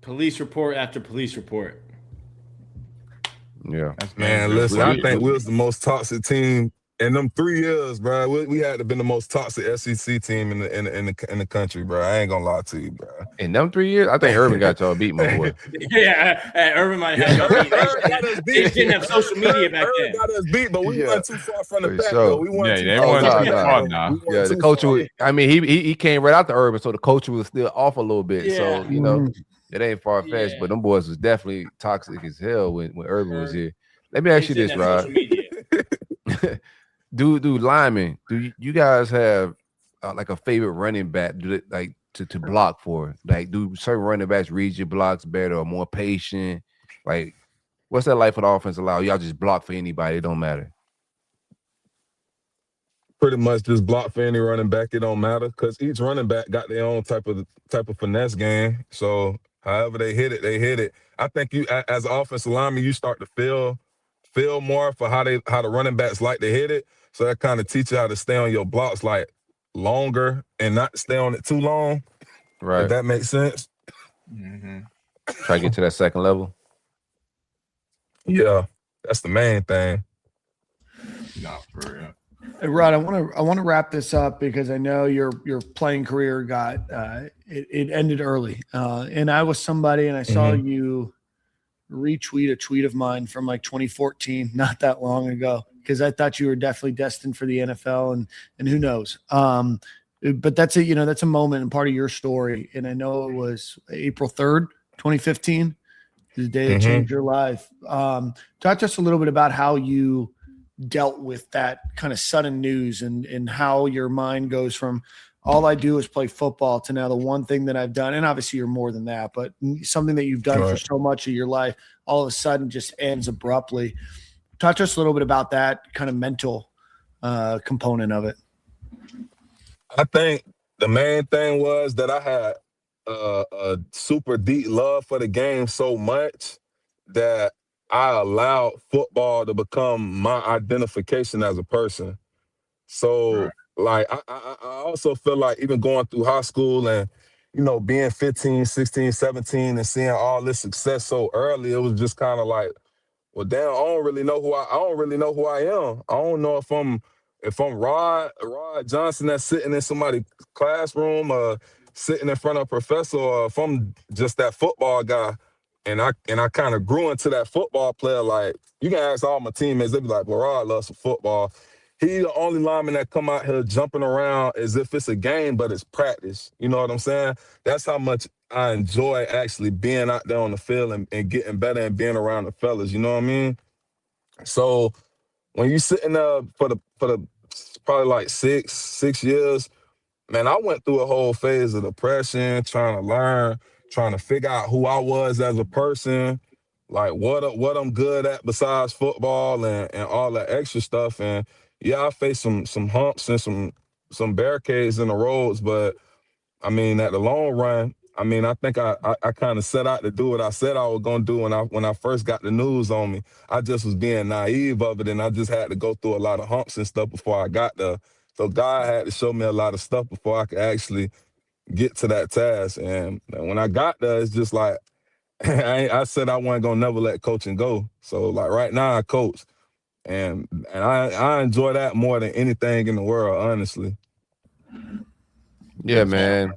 police report after police report. Yeah, man. Listen, I think we was the most toxic team in them 3 years, bro. We had to been the most toxic SEC team in the country, bro. I ain't gonna lie to you, bro. In them 3 years, I think Urban got y'all beat, my boy. Urban might have y'all beat. They didn't have social media back then. Got us beat, but we weren't too far from the back, though. We weren't too far. Yeah, the coach. I mean, he came right out the Urban, so the coach was still off a little bit. So it ain't far fetched, but them boys was definitely toxic as hell when Urban was here. Let me ask you this, Rod. Do linemen, do you guys have like a favorite running back to block for? Like, do certain running backs read your blocks better or more patient? Like, what's that like for the offensive line? Y'all just block for anybody. It don't matter. Pretty much just block for any running back. It don't matter because each running back got their own type of finesse game. So however they hit it, they hit it. I think you, as an offensive lineman, you start to feel more for how the running backs like to hit it. So that kind of teach you how to stay on your blocks like longer and not stay on it too long. Right. If that makes sense. Mm-hmm. Try to get to that second level. Yeah, that's the main thing. No, for real. Hey, Rod, I want to wrap this up because I know your playing career got it ended early, and I was somebody, and I saw you retweet a tweet of mine from like 2014, not that long ago, because I thought you were definitely destined for the NFL, and who knows. But that's it. That's a moment and part of your story, and I know it was April 3rd, 2015, the day that changed your life. Talk to us a little bit about how you dealt with that kind of sudden news and how your mind goes from all I do is play football to now the one thing that I've done. And obviously you're more than that, but something that you've done for so much of your life, all of a sudden just ends abruptly. Talk to us a little bit about that kind of mental component of it. I think the main thing was that I had a super deep love for the game so much that I allowed football to become my identification as a person. So, like, I also feel like even going through high school and, being 15, 16, 17 and seeing all this success so early, it was just kind of like, well, damn, I don't really know who I am. I don't know if I'm Rod Johnson that's sitting in somebody's classroom or sitting in front of a professor, or if I'm just that football guy. And I kind of grew into that football player. Like, you can ask all my teammates, they'd be like, well, Rod loves some football. He the only lineman that come out here jumping around as if it's a game, but it's practice. You know what I'm saying? That's how much I enjoy actually being out there on the field and getting better and being around the fellas. You know what I mean? So when you sitting there for the probably like six years, man, I went through a whole phase of depression, trying to learn, trying to figure out who I was as a person, like what I'm good at besides football and all that extra stuff. And yeah, I faced some humps and some barricades in the roads, but I mean, at the long run, I mean, I think I kind of set out to do what I said I was gonna do when I first got the news on me. I just was being naive of it, and I just had to go through a lot of humps and stuff before I got there. So God had to show me a lot of stuff before I could actually get to that task. And when I got there, it's just like I said I wasn't gonna never let coaching go. So like right now I coach, and I enjoy that more than anything in the world, honestly. Yeah, man.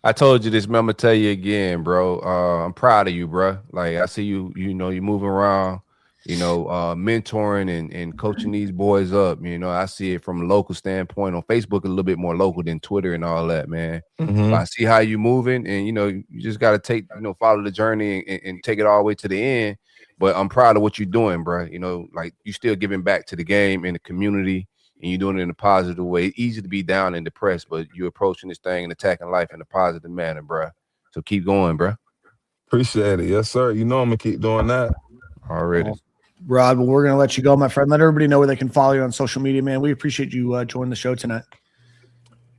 I told you this, but I'm gonna tell you again, bro. I'm proud of you, bro. Like, I see you, you're moving around, mentoring and coaching these boys up. I see it from a local standpoint on Facebook, a little bit more local than Twitter and all that, man. But I see how you moving, and you just gotta follow the journey and take it all the way to the end. But I'm proud of what you're doing, bro. Like, you still giving back to the game and the community. And you're doing it in a positive way. It's easy to be down and depressed, but you're approaching this thing and attacking life in a positive manner, bro. So keep going, bro. Appreciate it. Yes, sir. I'm going to keep doing that. Already. Rod, well, we're going to let you go, my friend. Let everybody know where they can follow you on social media, man. We appreciate you joining the show tonight.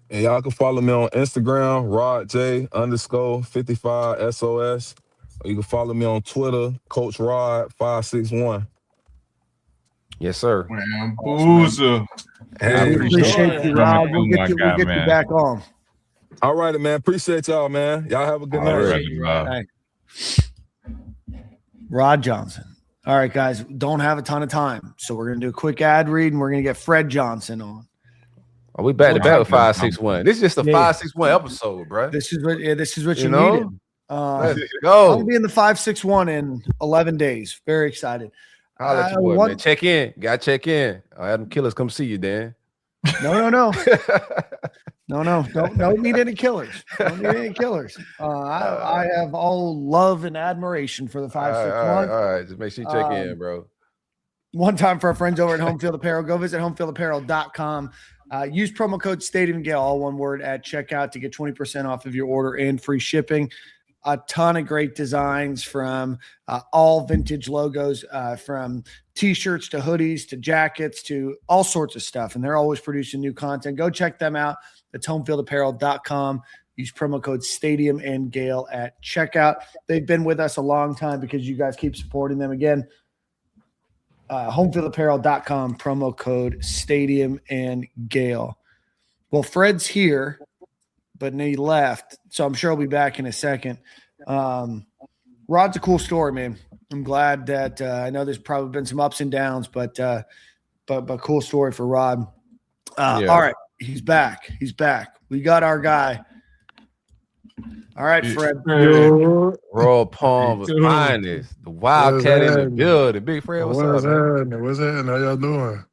And y'all can follow me on Instagram, RodJ_55SOS. Or you can follow me on Twitter, Coach Rod561. Yes, sir. Man, Boozer. Hey, we appreciate you, Rod. We'll get you back on. All righty, man. Appreciate y'all, man. Y'all have a good night. Right. Rod Johnson. All right, guys. Don't have a ton of time, so we're gonna do a quick ad read, and we're gonna get Fred Johnson on. Are we back to back with 561? This is just a 561 episode, bro. This is what you needed. Let's go. I'll be in the 561 in 11 days. Very excited. I'll let you boy, man. Check in. Got to check in. Adam Killers come see you, Dan. No. Don't need any killers. Don't need any killers. I have all love and admiration for the 561. All right. Just make sure you check in, bro. One time for our friends over at Home Field Apparel. Go visit homefieldapparel.com. Use promo code Stadium and Gale, all one word, at checkout to get 20% off of your order and free shipping. a ton of great designs from all vintage logos, from T-shirts to hoodies to jackets to all sorts of stuff. And they're always producing new content. Go check them out. It's homefieldapparel.com. Use promo code Stadium and Gale at checkout. They've been with us a long time because you guys keep supporting them. Again, homefieldapparel.com, promo code Stadium and Gale. Well, Fred's here, but he left, so I'm sure he'll be back in a second. Rod's a cool story, man. I'm glad that I know there's probably been some ups and downs, but cool story for Rod. All right, he's back. We got our guy. All right, Fred. Royal Palm was finest. The Wildcat in the building. Big Fred, what's up, man? What's happening? How y'all doing?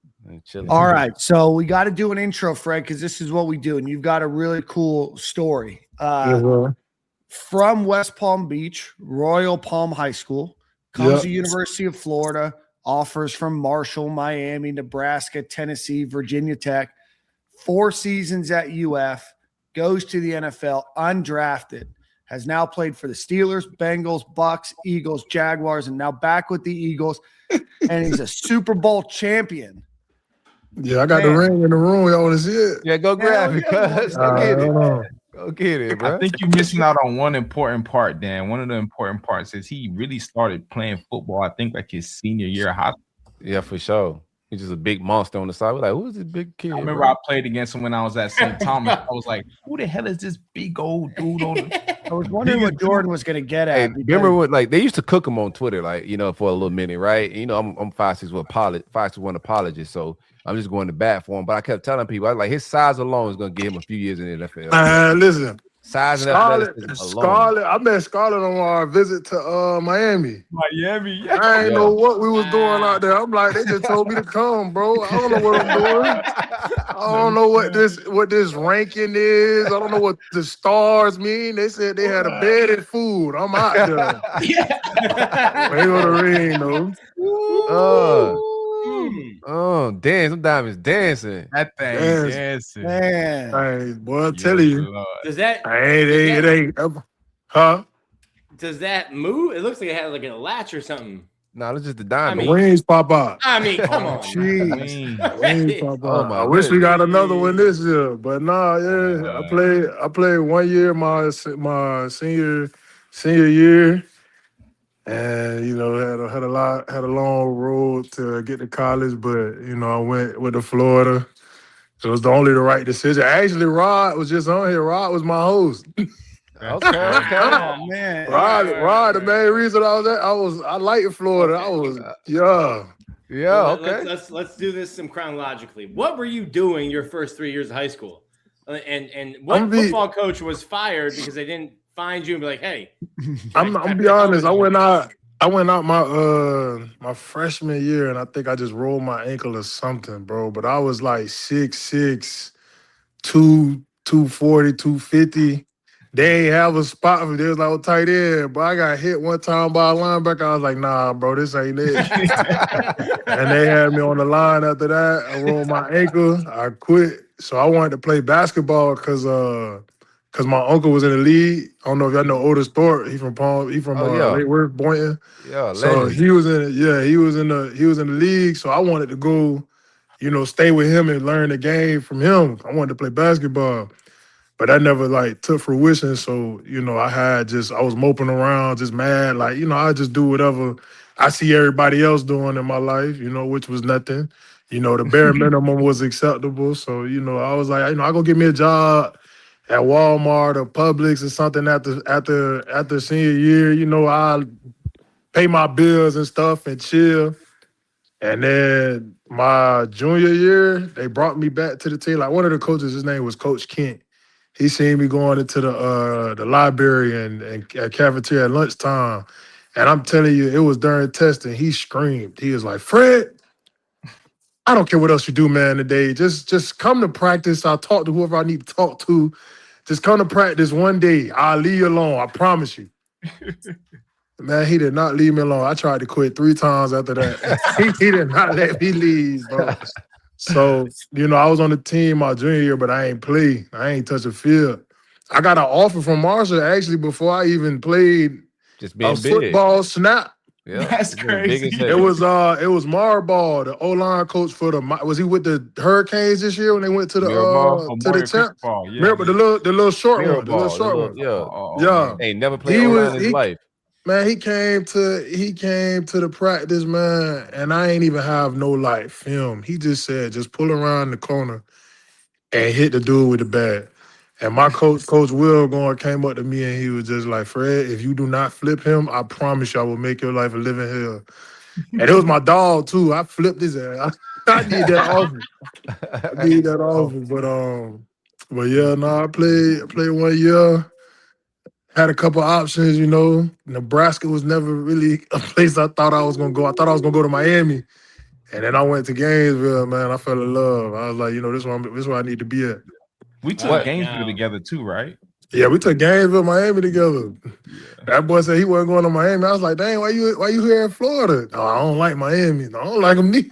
All right, so we got to do an intro, Fred, because this is what we do, and you've got a really cool story. From West Palm Beach, Royal Palm High School, comes to University of Florida, offers from Marshall, Miami, Nebraska, Tennessee, Virginia Tech, 4 seasons at UF, goes to the NFL, undrafted, has now played for the Steelers, Bengals, Bucks, Eagles, Jaguars, and now back with the Eagles, and he's a Super Bowl champion. Yeah, I got the ring in the room. Y'all want to see it? Yeah, go grab it, cuz. Go get it, bro. I think you're missing out on one important part, Dan. One of the important parts is he really started playing football, I think, like his senior year of high school. Yeah, for sure. He's just a big monster on the side. We're like, who's this big kid? I remember I played against him when I was at St. Thomas. I was like, who the hell is this big old dude on the... I was wondering what Jordan was going to get at. Hey, remember what, like, they used to cook him on Twitter, like, you know, for a little minute, right? You know, I'm 5'1" apologist, so I'm just going to bat for him. But I kept telling people, I was like, his size alone is going to give him a few years in the NFL. Listen. Size and athleticism Scarlett, I met Scarlett on our visit to Miami. Yeah. I ain't know what we was doing out there. I'm like, they just told me to come, bro. I don't know what I'm doing. I don't know what this ranking is. I don't know what the stars mean. They said they had a bed and food. I'm out there. Ain't no the ring though. Oh, dance! Some diamonds dancing. That thing dancing. Man. Hey, boy, I'm telling you. Does that? It ain't. Huh? Does that move? It looks like it has like a latch or something. No, it's just the diamond. The wings pop out. I mean, come on. Jeez. Wings pop Oh, out. my I wish we got goodness. another one this year, but I played 1 year my senior year. And you know, had a long road to get to college, but you know, I went to Florida. So it was the right decision. Actually, Rod was just on here. Rod was my host. Okay. Oh, man. Rod, the main reason I liked Florida. Okay. Let's do this chronologically. What were you doing your first 3 years of high school? And what football coach was fired because they didn't find you and be like, hey. I'm gonna be honest. I went out my freshman year, and I think I just rolled my ankle or something, bro. But I was like 6'6", 240, 250. They ain't have a spot for me. They was like, tight end. But I got hit one time by a linebacker. I was like, nah, bro, this ain't it. And they had me on the line after that. I rolled my ankle. I quit. So I wanted to play basketball because my uncle was in the league. I don't know if y'all know Otis Thorpe. He from Lake Worth, Boynton. Yeah, so he was in the league. So I wanted to go, you know, stay with him and learn the game from him. I wanted to play basketball, but that never took fruition. So you know, I was moping around, just mad. Like, you know, I just do whatever I see everybody else doing in my life. You know, which was nothing. You know, the bare minimum was acceptable. So you know, I was like, you know, I go get me a job at Walmart or Publix or something after senior year. You know, I pay my bills and stuff and chill. And then my junior year, they brought me back to the team. Like, one of the coaches, his name was Coach Kent. He seen me going into the library and cafeteria at lunchtime. And I'm telling you, it was during testing. He screamed. He was like, Fred, I don't care what else you do, man, today. Just come to practice. I'll talk to whoever I need to talk to. Just come to practice one day. I'll leave you alone. I promise you. Man, he did not leave me alone. I tried to quit 3 times after that. he did not let me leave, bro. So, you know, I was on the team my junior year, but I ain't play. I ain't touch a field. I got an offer from Marshall actually before I even played Just being a big. football snap. Yeah, That's crazy. Big as It was Marball, the O-line coach for was he with the Hurricanes this year when they went to the champ? Yeah, Remember the little short one, the little short one. Yeah. Ain't never played He O-line in his life. Man, he came to the practice, man, and I ain't even have no like film. He just said, just pull around the corner and hit the dude with the bat. And my Coach Will came up to me and he was just like, Fred, if you do not flip him, I promise you I will make your life a living hell. And it was my dog too. I flipped his ass. I need that offer. But yeah, no, I played 1 year. Had a couple options, you know. Nebraska was never really a place I thought I was gonna go. I thought I was gonna go to Miami. And then I went to Gainesville, man. I fell in love. I was like, you know, this is where I need to be at. We took Gainesville together too, right? Yeah, we took Gainesville, Miami together. Yeah. That boy said he wasn't going to Miami. I was like, dang, why you here in Florida? No, I don't like Miami. No, I don't like them neither.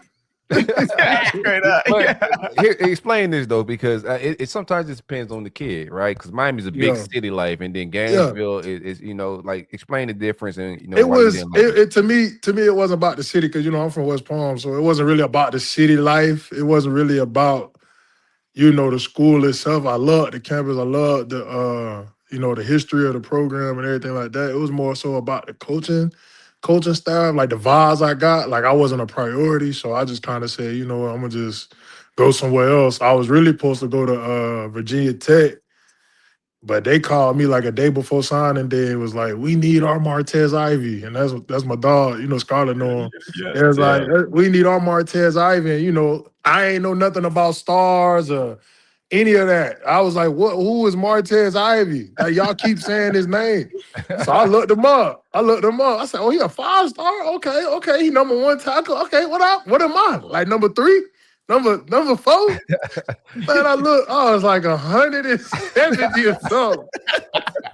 Here, explain this though, because it sometimes it depends on the kid, right? Because Miami's a big city life, and then Gainesville is you know, like explain the difference. And you know, to me it wasn't about the city because you know I'm from West Palm, so it wasn't really about the city life. It wasn't really about the school itself. I loved the campus. I loved the the history of the program and everything like that. It was more so about the coaching staff, like the vibes I got. Like I wasn't a priority, so I just kind of said, you know what, I'm gonna just go somewhere else. I was really supposed to go to Virginia Tech, but they called me like a day before signing day. It was like, we need our Martez Ivy, and that's my dog. You know, Scarlett know him. It was like, we need our Martez Ivy, and I ain't know nothing about stars or any of that. I was like, who is Martez Ivy? Like, y'all keep saying his name. So I looked him up. I said, oh, he a 5-star? Okay. He number 1 tackle. Okay, what am I? Like number 3? Number 4? Man, I was like 170 or something.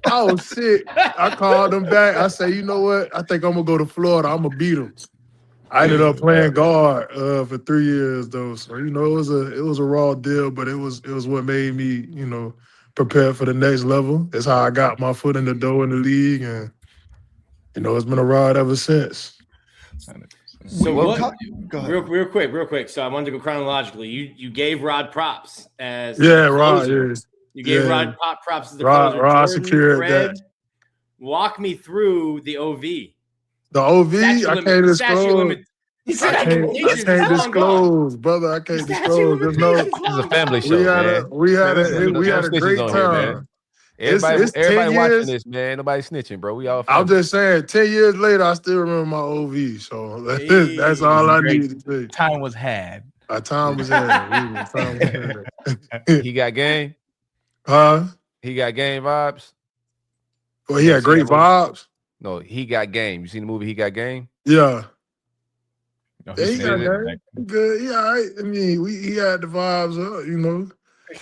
I was sick. I called him back. I said, you know what? I think I'm gonna go to Florida. I'm gonna beat him. I ended up playing guard for 3 years though. So, it was a raw deal, but it was what made me, prepare for the next level. It's how I got my foot in the door in the league, and it's been a ride ever since. So real quick. So I wanted to go chronologically. You gave Rod props as Rod. Yeah. You gave Rod props as the closer. Rod secured that. Walk me through the OV. The OV, I can't disclose. I can't disclose, brother. I can't disclose. This is a family show. We had a great time. Everybody watching this, man. Nobody snitching, bro. We all. I'm just saying, 10 years later, I still remember my OV. So that's all I needed to say. Time was had. Time was had. He got game. Huh? He got game vibes. Well, he had great vibes. No, He Got Game. You seen the movie He Got Game? Yeah. No, he got game. Good. Yeah, all right. I mean, he had the vibes up,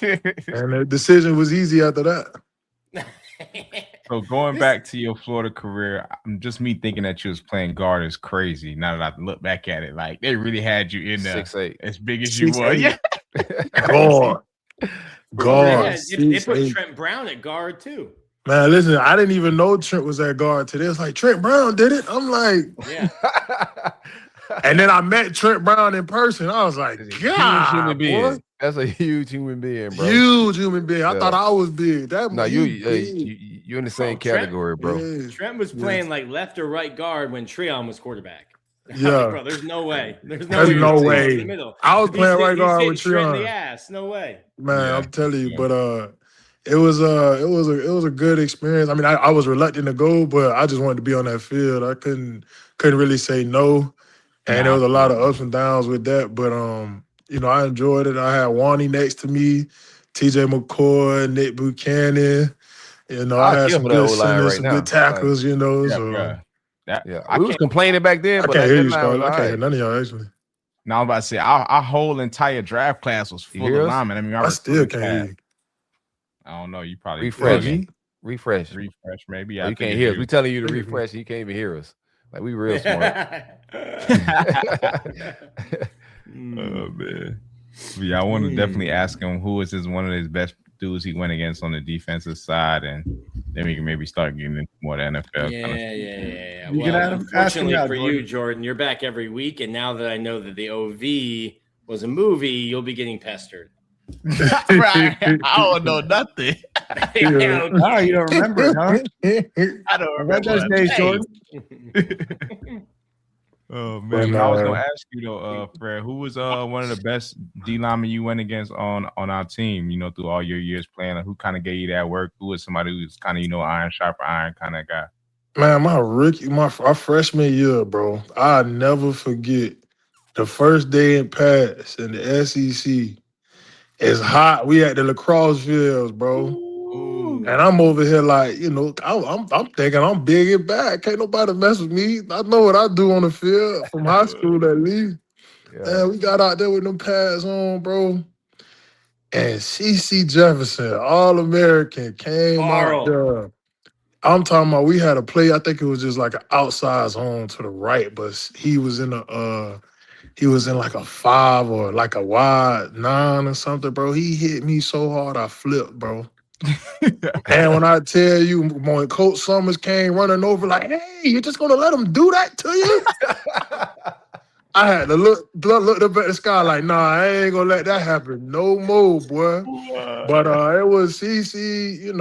and the decision was easy after that. So going back to your Florida career, just me thinking that you was playing guard is crazy. Now that I look back at it, like they really had you in there 6'8", as big as you were. Yeah. Guard. They put Trent Brown at guard too. Man, listen, I didn't even know Trent was at guard today. It's like, Trent Brown did it? I'm like, yeah. And then I met Trent Brown in person. I was like, God, huge human being. boy. That's a huge human being, bro. Huge human being. I thought I was big. You're in the same category, bro. Yeah. Trent was playing like left or right guard when Treon was quarterback. Yeah, bro, there's no way. There's no way. In the middle. I was playing right guard with Treon. In the ass. No way. Man, I'm telling you, but it was a good experience. I mean, I was reluctant to go, but I just wanted to be on that field. I couldn't really say no. And there was a lot of ups and downs with that, but I enjoyed it. I had Wani next to me, TJ McCoy, Nick Buchanan. I had some good centers, some good tackles. We was complaining back then, but I can't hear you, Scarlett. I can't hear none of y'all actually. Now I'm about to say our whole entire draft class was full of linemen. I mean, I still can't hear you. I don't know. You probably refresh, maybe. You can't hear us. We telling you to refresh. You can't even hear us. Like we real smart. Oh man. Yeah, I want to definitely ask him who is one of his best dudes he went against on the defensive side, and then we can maybe start getting into more of the NFL. Yeah. You can ask him Unfortunately out, for Jordan. you, Jordan, you're back every week, and now that I know that the OV was a movie, you'll be getting pestered. Right. I don't know nothing. Yeah. Oh, you don't remember it, huh? I don't About those days, Jordan. Oh man, I was gonna ask you though, Fred, who was one of the best D linemen you went against on our team? You know, through all your years playing, who kind of gave you that work? Who was somebody who's kind of iron sharper iron kind of guy? Man, our freshman year, bro. I'll never forget the first day in Paris in the SEC. It's hot. We at the lacrosse fields, bro. Ooh. And I'm over here like, I'm thinking I'm big and bad. Can't nobody mess with me. I know what I do on the field from high school at least. Yeah. And we got out there with them pads on, bro. And CC Jefferson, All-American, came Carl. out there. I'm talking about we had a play. I think it was just like an outside zone to the right, but he was in like a 5 or like a wide 9 or something, bro. He hit me so hard I flipped, bro. And when I tell you, when Coach Summers came running over, like, hey, you're just gonna let him do that to you? I had to look up at the sky like, nah, I ain't gonna let that happen no more, boy. But it was CC,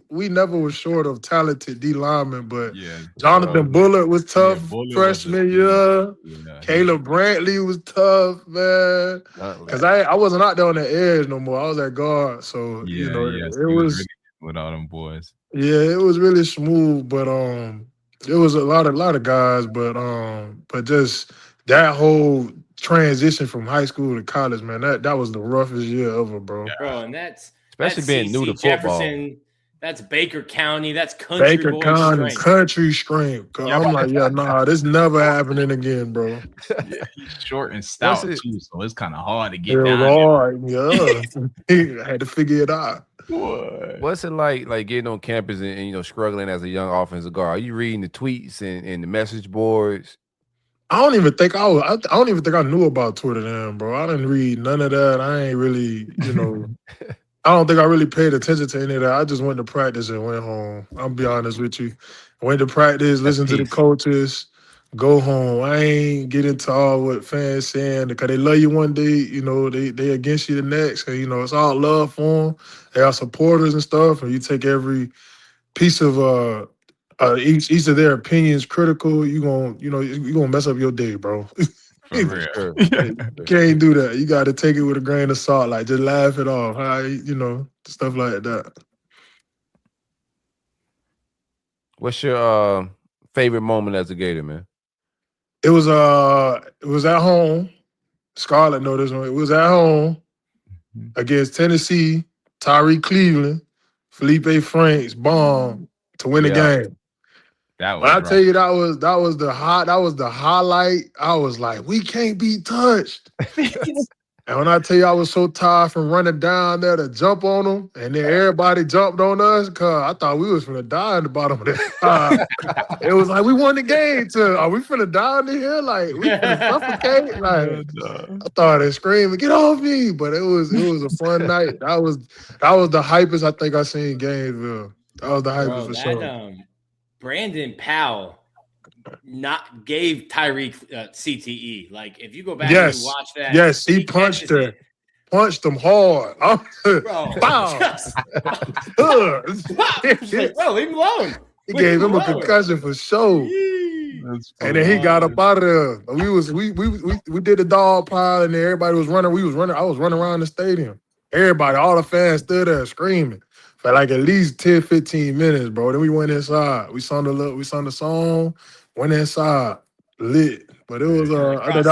we never was short of talented D linemen, but Jonathan Bullard was tough freshman year. Caleb Brantley was tough, man. Because I wasn't out there on the edge no more. I was at guard. So, it was really with all them boys. Yeah, it was really smooth, but it was a lot of guys, but just that whole transition from high school to college, man, that was the roughest year ever, bro. Bro, and that's being new to football. Jefferson, that's Baker County, that's country Baker boy County, strength. country strength. I'm like, nah, this never happening again, bro. Yeah, he's short and stout too, so it's kind of hard to get It down. was hard, yeah. I had to figure it out. What's it like getting on campus and struggling as a young offensive guard? Are you reading the tweets and the message boards? I don't even think I knew about Twitter then, bro. I didn't read none of that. I ain't really, I don't think I really paid attention to any of that. I just went to practice and went home. I'll be honest with you. I went to practice, listen to the coaches, go home. I ain't get into all what fans saying because they love you one day, they against you the next. And, it's all love for them. They are supporters and stuff, and you take every piece of each of their opinions critical. You gonna mess up your day, bro. For real. You can't do that. You got to take it with a grain of salt. Like just laugh it off. Stuff like that. What's your favorite moment as a Gator, man? It was at home. Scarlett know this one. It was at home against Tennessee. Tyree Cleveland, Felipe Franks bomb to win the game. When I tell you that was the highlight, I was like, we can't be touched. And when I tell you I was so tired from running down there to jump on them, and then everybody jumped on us, cause I thought we was finna die in the bottom of that. It was like we won the game. Are we finna die in here? Like we finna suffocate? Like I thought they screaming, "Get off me!" But it was a fun night. That was the hypest I think I seen Gainesville. That was the hypest for sure. Brandon Powell gave Tyreek CTE. Like if you go back and you watch that, he punched her. Punched him hard. Bro, bro, leave him alone. He gave him a concussion for sure. And then he got up out of there. We did the dog pile, and then everybody was running. I was running around the stadium. Everybody, all the fans stood there screaming for like at least 10, 15 minutes, bro. Then we went inside. We sung the song, went inside, lit. But it was I think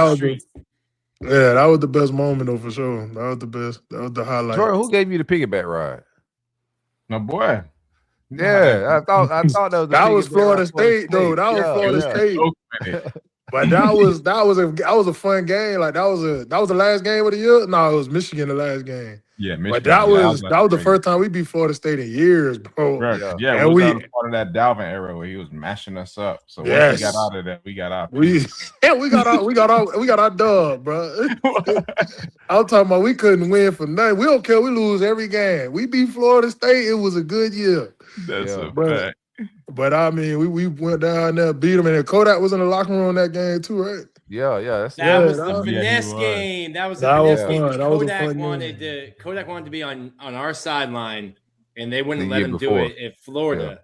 that was the best moment though for sure. That was the best. That was the highlight. Jordan, who gave you the piggyback ride? My boy. Yeah, I thought that was Florida State though. That was Florida State. But that was a fun game. Like that was the last game of the year. No, it was Michigan the last game. Yeah, But that was the first time we beat Florida State in years, bro. Yeah, and we was part of that Dalvin era where he was mashing us up. So once we got out of that, we got out. We got our dub, bro. I'm talking about we couldn't win for nothing. We don't care. We lose every game. We beat Florida State. It was a good year. That's a fact. But I mean, we went down there, beat them, and then Kodak was in the locker room that game too, right? Yeah. That was the finesse game. That was the finesse game. Kodak wanted to be on our sideline, and they wouldn't let him do it at Florida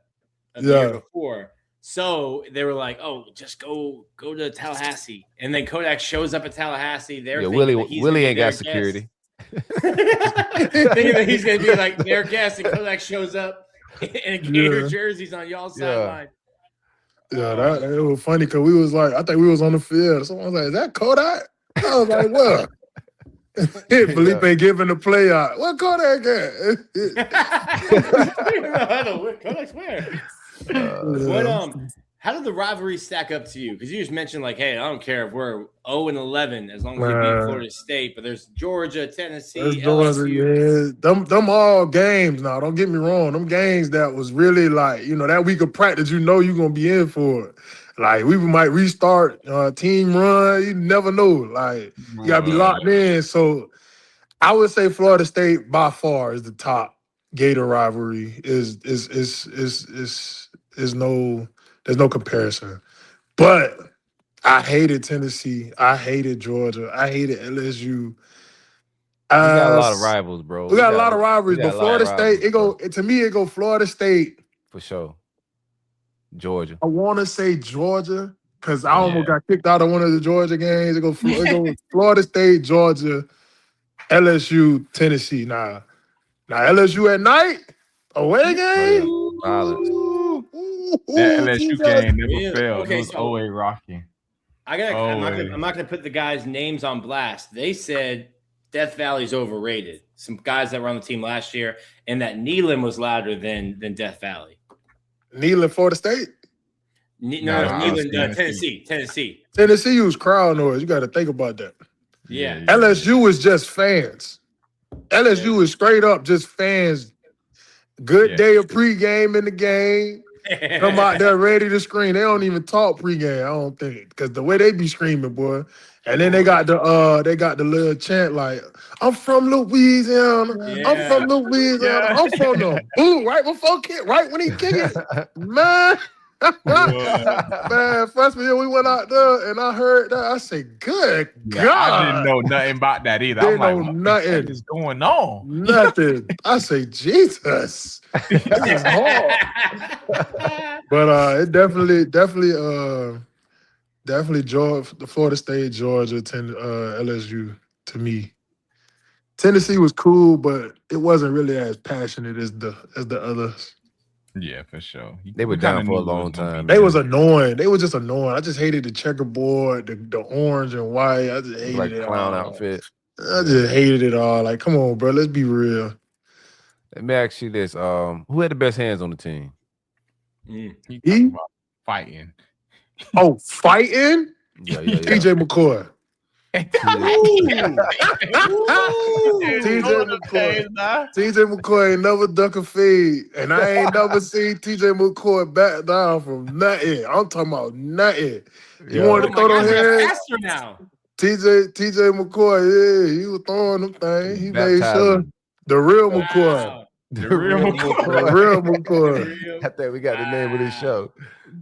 the year before. So they were like, "Oh, just go to Tallahassee." And then Kodak shows up at Tallahassee. Willie ain't got security. Thinking that he's going to be like their guest, and Kodak shows up in a Gator jerseys on y'all's sideline. Yeah, it was funny because we was like, I think we was on the field. Someone was like, "Is that Kodak?" I was like, "What?" Felipe giving the play out. What Kodak at? Kodak's where? How did the rivalry stack up to you? Because you just mentioned like, hey, I don't care if we're 0-11 as long as we beat Florida State, but there's Georgia, Tennessee, LSU. Them all games now. Don't get me wrong. Them games that was really like, that week of practice, you're gonna be in for it. Like we might restart team run. You never know. Like you gotta be locked in. So I would say Florida State by far is the top Gator rivalry. There's no comparison. But I hated Tennessee. I hated Georgia. I hated LSU. We got a lot of rivals, bro. We got a lot of rivalries, but Florida State, it go Florida State. For sure. Georgia. I want to say Georgia because I almost got kicked out of one of the Georgia games. It go Florida State, Georgia, LSU, Tennessee. Now LSU at night, away game. Violence. That LSU game never failed. It was always rocking. I'm not gonna put the guys' names on blast. They said Death Valley's overrated. Some guys that were on the team last year, and that Neyland was louder than Death Valley. Neyland, Florida State? Neyland, Tennessee. Tennessee used crowd noise. You got to think about that. Yeah. LSU is just fans. LSU is straight up just fans. Good day of pregame in the game. Come out there ready to scream. They don't even talk pregame, I don't think, because the way they be screaming, boy. And then they got the little chant like, "I'm from Louisiana. Yeah. I'm from Louisiana. Yeah. I'm from the boo." Right before right when he kick it, man. Man, freshman year we went out there and I heard that. I said, "Good God!" I didn't know nothing about that either. I'm like, "What is going on?" Nothing. I say, "Jesus, this is hard." But it definitely Georgia, the Florida State, Georgia, LSU to me. Tennessee was cool, but it wasn't really as passionate as the others. Yeah, for sure. They were down for a long time. They was annoying. They were just annoying. I just hated the checkerboard, the orange and white. I just hated it. Clown outfit. I just hated it all. Like, come on, bro. Let's be real. Let me ask you this: who had the best hands on the team? He fighting. Oh, fighting? Yeah. TJ McCoy. TJ McCoy ain't never duck a feed, and I ain't never seen TJ McCoy back down from nothing. I'm talking about nothing. You want to throw them hands? Faster now. TJ McCoy, yeah, he was throwing them things. He made sure the real McCoy. The real McCoy. I think we got the name of this show.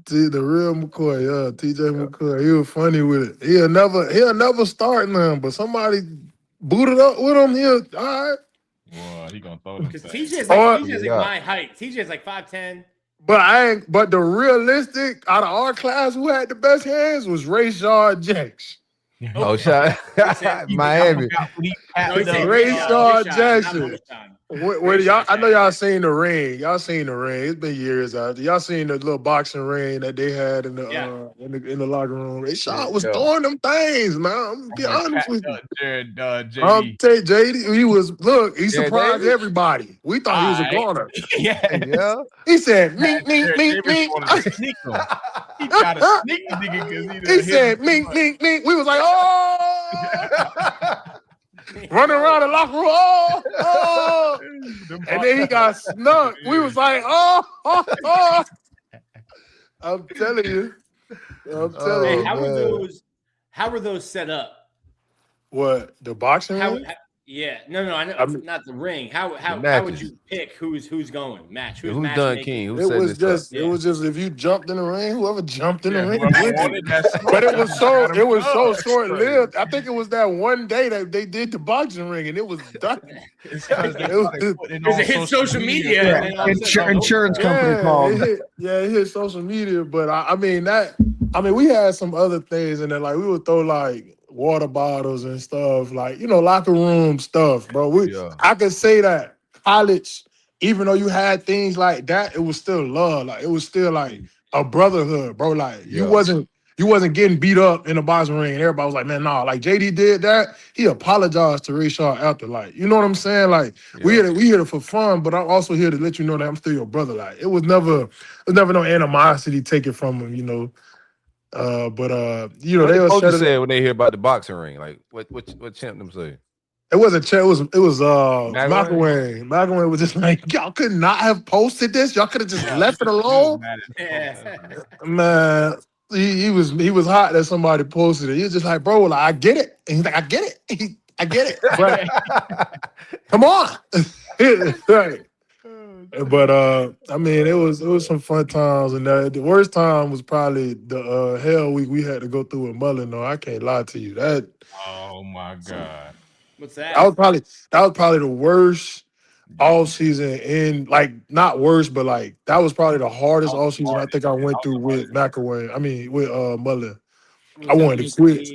The real McCoy, yeah, TJ McCoy. He was funny with it. He'll never start now, but somebody booted up with him. All right. Boy, he gonna throw them. Because TJ's like my height. TJ's like 5'10". But the realistic out of our class, who had the best hands was Rayshard Jackson. Oh, shot Miami. Rayshard Jackson. Y'all, I know y'all seen the ring. Y'all seen the ring. It's been years out there. Y'all seen the little boxing ring that they had in the locker room. Rayshard was throwing them things, man. I'm gonna be honest with you. JD, he surprised everybody. We thought he was a goner. Yeah. He said, "Mink." He got a sneak nigga because he said, "Mink." We was like, "Oh." running around the locker room. Oh. And then he got snuck. We was like, oh. I'm telling you. Hey, man. how were those set up? What, the boxing ring? Yeah, no, I know not the ring. How would you pick who's going match? Who's done king? It was just if you jumped in the ring, whoever jumped in the ring. But it was so short lived. I think it was that one day that they did the boxing ring and it was done. It's because it hit social media. Insurance company called. It hit social media. But I mean we had some other things in there. Like we would throw like water bottles and stuff, like, locker room stuff, bro. I could say that college, even though you had things like that, it was still love. Like it was still like a brotherhood, bro. Like you wasn't getting beat up in the boxing ring and everybody was like, man, nah. Like JD did that. He apologized to Ray Shaw after, like, you know what I'm saying? Like we here for fun, but I'm also here to let you know that I'm still your brother. Like it was never no animosity taken from him, But they were all say when they hear about the boxing ring, like what champ them say? It wasn't Chet. It was McCoy. McCoy was just like, y'all could not have posted this. Y'all could have just left it alone. Man, he was hot that somebody posted it. He was just like, bro, like, I get it. And he's like, I get it. I get it. But come on. Right. But I mean, it was some fun times, and the worst time was probably the hell week we had to go through with Mullen. No, I can't lie to you. That. Oh my God. What's that? That was probably the worst all season, and like not worst, but like that was probably the hardest all season I think I went through with McCoy. I mean with Mullen. I wanted to quit.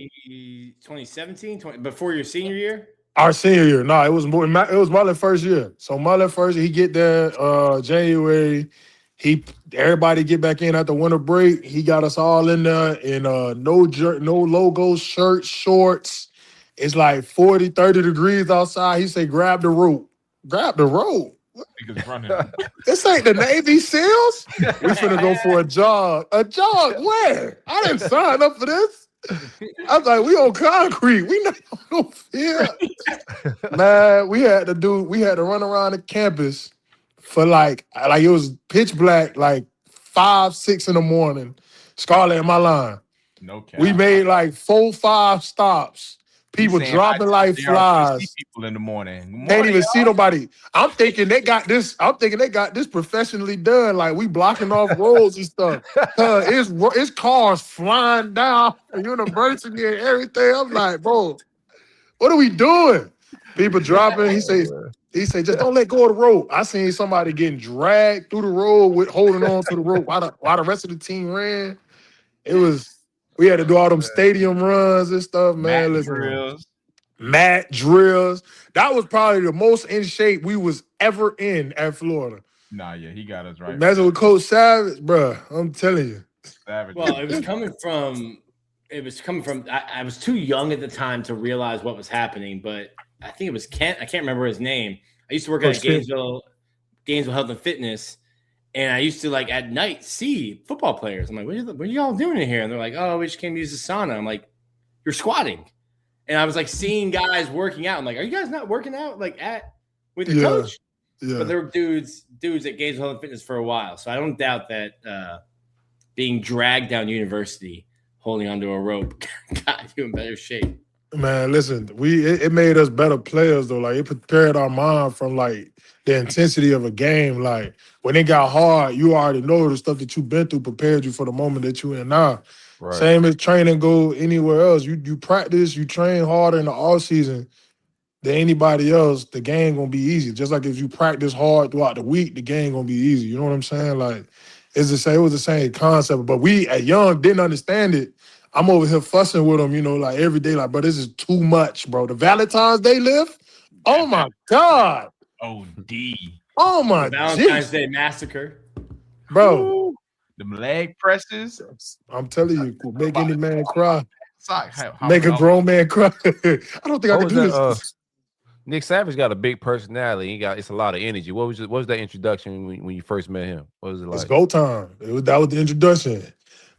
2017, before your senior year. Our senior year, no, it was Mullen first year. So Mullen first year, he get there January. Everybody get back in after winter break. He got us all in there in no logo shirts, shorts. It's like 40, 30 degrees outside. He say, grab the rope. Grab the rope. Niggas running. This ain't the Navy SEALs. We finna go for a jog. A jog where? I didn't sign up for this. I was like, we on concrete. We not on no field. Man, we had to run around the campus for like it was pitch black, like 5, 6 in the morning. Scarlett in my line. No cap. We made like 4, 5 stops. People dropping like flies. People in the morning. Can't even see nobody. I'm thinking they got this professionally done. Like we blocking off roads and stuff. It's cars flying down the university and everything. I'm like, bro, what are we doing? People dropping. He say, just don't let go of the rope. I seen somebody getting dragged through the road holding on to the rope while the rest of the team ran. We had to do all them stadium runs and stuff, man. Mat drills. That was probably the most in shape we was ever in at Florida. Nah, yeah, he got us right. Imagine with Coach Savage, bro. I'm telling you. Savage. Well, it was coming from. I was too young at the time to realize what was happening, but I think it was Kent. I can't remember his name. I used to work at Gainesville Health and Fitness. And I used to, like, at night see football players. I'm like, what are y'all doing in here? And they're like, oh, we just came to use the sauna. I'm like, you're squatting. And I was, like, seeing guys working out. I'm like, are you guys not working out, like, with your coach? Yeah. But there were dudes at Gainesville Health and Fitness for a while. So I don't doubt that being dragged down university, holding onto a rope, got you in better shape. Man, listen, it made us better players, though. Like, it prepared our mind from, like, the intensity of a game. Like, when it got hard, you already know the stuff that you've been through prepared you for the moment that you're in now. Right. Same as training go anywhere else. You practice, you train harder in the off season than anybody else. The game gonna be easy. Just like if you practice hard throughout the week, the game gonna be easy. You know what I'm saying? Like, it was the same concept. But we at Young didn't understand it. I'm over here fussing with them, like every day. Like, bro, this is too much, bro. The Valentine's Day lift? Oh my God. OD. Oh my Valentine's Day massacre. Bro. Ooh, them leg presses. I'm telling you, make any man cry. Make a grown man cry. I don't think I can do this. Nick Savage got a big personality. It's a lot of energy. What was that introduction when you first met him? What was it like? It's go time. That was the introduction.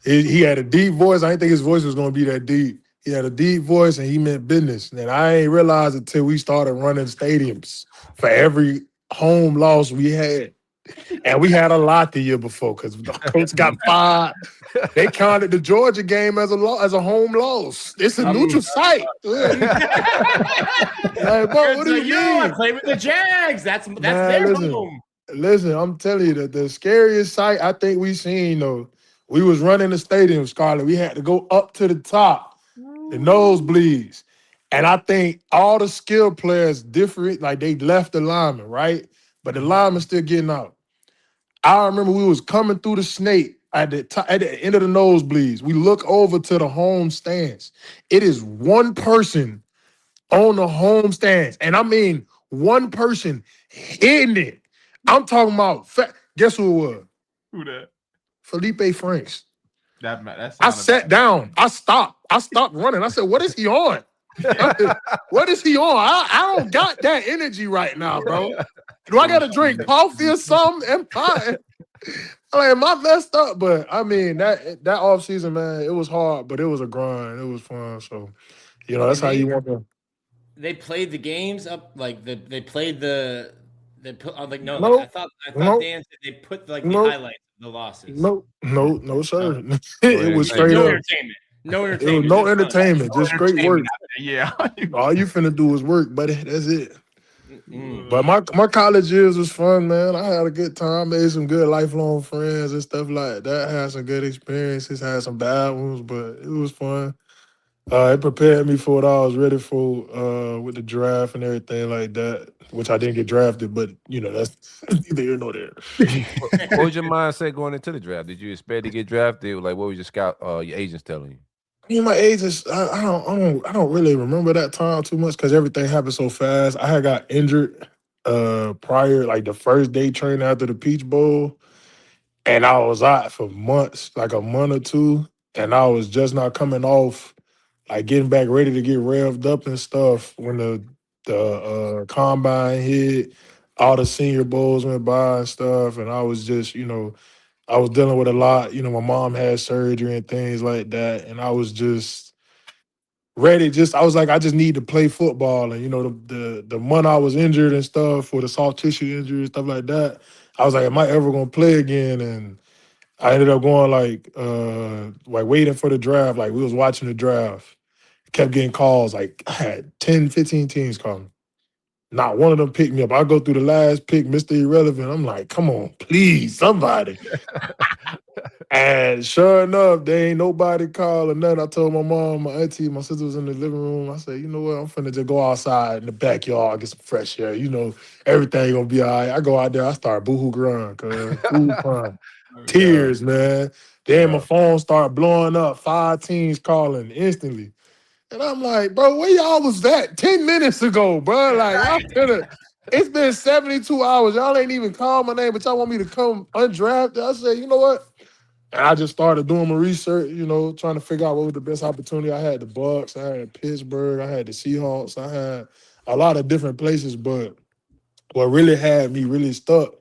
He had a deep voice. I didn't think his voice was going to be that deep. He had a deep voice and he meant business. And I ain't realized until we started running stadiums for every home loss we had. And we had a lot the year before because the coach got fired. They counted the Georgia game as a home loss. It's a neutral site. Like, bro, what do you I mean? play with the Jags. That's Man, their listen. home. Listen, I'm telling you that the scariest sight I think we seen though, we was running the stadium, Scarlett. We had to go up to the top, the nosebleeds. And I think all the skill players different, like they left the lineman, right? But the lineman still getting out. I remember we was coming through the snake at the end of the nosebleeds. We look over to the home stands. It is one person on the home stands. And I mean one person hitting it. I'm talking about guess who it was? Who that? Felipe Franks. That I sat down. I stopped running. I said, what is he on? What is he on? I don't got that energy right now, bro. Do I gotta drink coffee or something? Am I messed up? But I mean that offseason, man, it was hard, but it was a grind. It was fun. So, that's how you want to. They played the games up they played they put like no Nope. I thought Nope. Dan said they put the Nope. highlights of the losses. No, sir. It was straight no up. entertainment. No It was entertainment. no entertainment, just great work. Yeah. All you finna do is work, buddy. That's it. Mm. But my college years was fun, man. I had a good time, made some good lifelong friends and stuff like that. Had some good experiences, had some bad ones, but it was fun. It prepared me for what I was ready for with the draft and everything like that, which I didn't get drafted, but that's neither here nor there. What was your mindset going into the draft? Did you expect to get drafted? Like, what was your agents telling you? I mean, my agents, I don't really remember that time too much because everything happened so fast. I had got injured prior, like the first day training after the Peach Bowl, and I was out for months, like a month or two, and I was just not coming off, like getting back ready to get revved up and stuff when the combine hit, all the senior bowls went by and stuff, and I was just, I was dealing with a lot. My mom had surgery and things like that, and I was just ready. I was like, I just need to play football. And the month I was injured and stuff, for the soft tissue injury and stuff like that, I was like, am I ever gonna play again? And I ended up going like waiting for the draft. Like we was watching the draft, kept getting calls. Like I had 10, 15 teams calling. Not one of them picked me up. I go through the last pick, Mr. Irrelevant. I'm like, come on, please, somebody. And sure enough, there ain't nobody call or nothing. I told my mom, my auntie, my sister was in the living room. I said, you know what? I'm finna just go outside in the backyard, get some fresh air. Everything gonna be all right. I go out there, I start boohoo crying, cuz boohoo crying. Tears, man. Then my phone started blowing up, 5 teams calling instantly. And I'm like, bro, where y'all was at 10 minutes ago, bro? Like, it's been 72 hours. Y'all ain't even called my name, but y'all want me to come undrafted. I said, you know what? And I just started doing my research, trying to figure out what was the best opportunity. I had the Bucks, I had Pittsburgh, I had the Seahawks, I had a lot of different places. But what really had me really stuck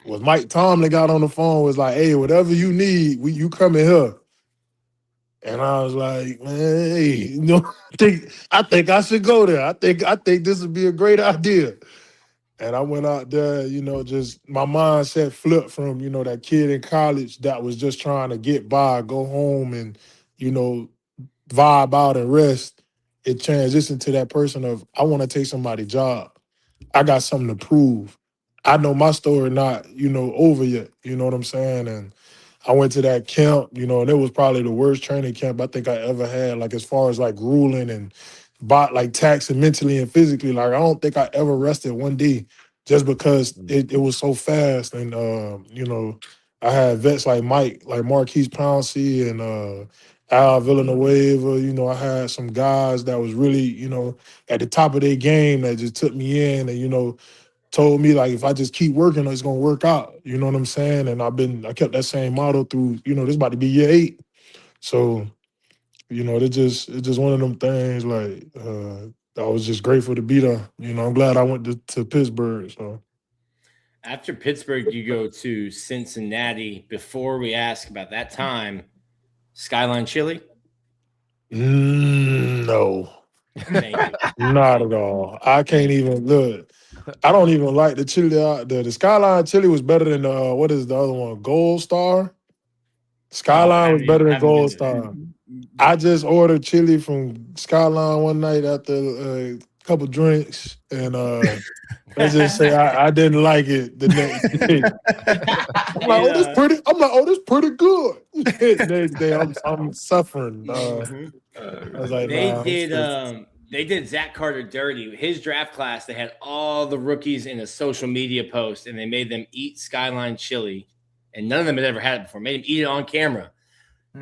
was Mike Tomlin got on the phone, was like, hey, whatever you need, you come in here. And I was like, man, hey, I think I should go there. I think this would be a great idea. And I went out there, just my mindset flipped from, that kid in college that was just trying to get by, go home and, vibe out and rest. It transitioned to that person of, I want to take somebody's job. I got something to prove. I know my story not, over yet. You know what I'm saying? And I went to that camp, and it was probably the worst training camp I think I ever had, like as far as like grueling and like taxing mentally and physically. Like I don't think I ever rested one day just because it was so fast. And I had vets like Mike, like Marquise Pouncey and Al Villanueva. I had some guys that was really, at the top of their game that just took me in and, told me like if I just keep working, it's gonna work out. You know what I'm saying? And I kept that same model through, this about to be year 8. So, it's just one of them things like I was just grateful to be there. I'm glad I went to Pittsburgh. So After Pittsburgh, you go to Cincinnati. Before we ask about that time, Skyline Chili? No, Thank you. not at all. I can't even look. I don't even like the chili. The Skyline chili was better than what is the other one? Gold Star. Oh, I Skyline was better I than haven't been Gold to that. Star. I just ordered chili from Skyline one night after a couple drinks, and let's just say I didn't like it the next day. I'm like, oh, this pretty. I'm like, oh, this pretty good. Next day, I'm suffering. Mhm. I was like, nah. They did Zach Carter dirty. His draft class, they had all the rookies in a social media post, and they made them eat Skyline chili, and none of them had ever had it before. Made them eat it on camera.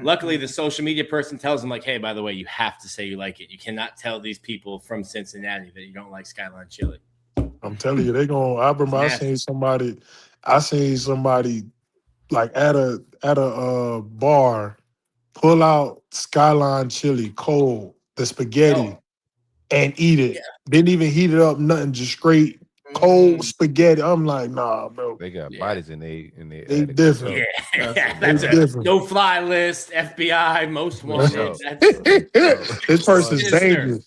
Luckily, the social media person tells them, like, hey, by the way, you have to say you like it. You cannot tell these people from Cincinnati that you don't like Skyline chili. I'm telling you, they gonna. I remember I seen somebody like at a bar pull out Skyline chili cold, the spaghetti, and eat it. Yeah. Didn't even heat it up, nothing, just straight cold spaghetti. I'm like, nah, bro. They got bodies in they They different. That's a different. no-fly list, FBI, most wanted. This person's dangerous.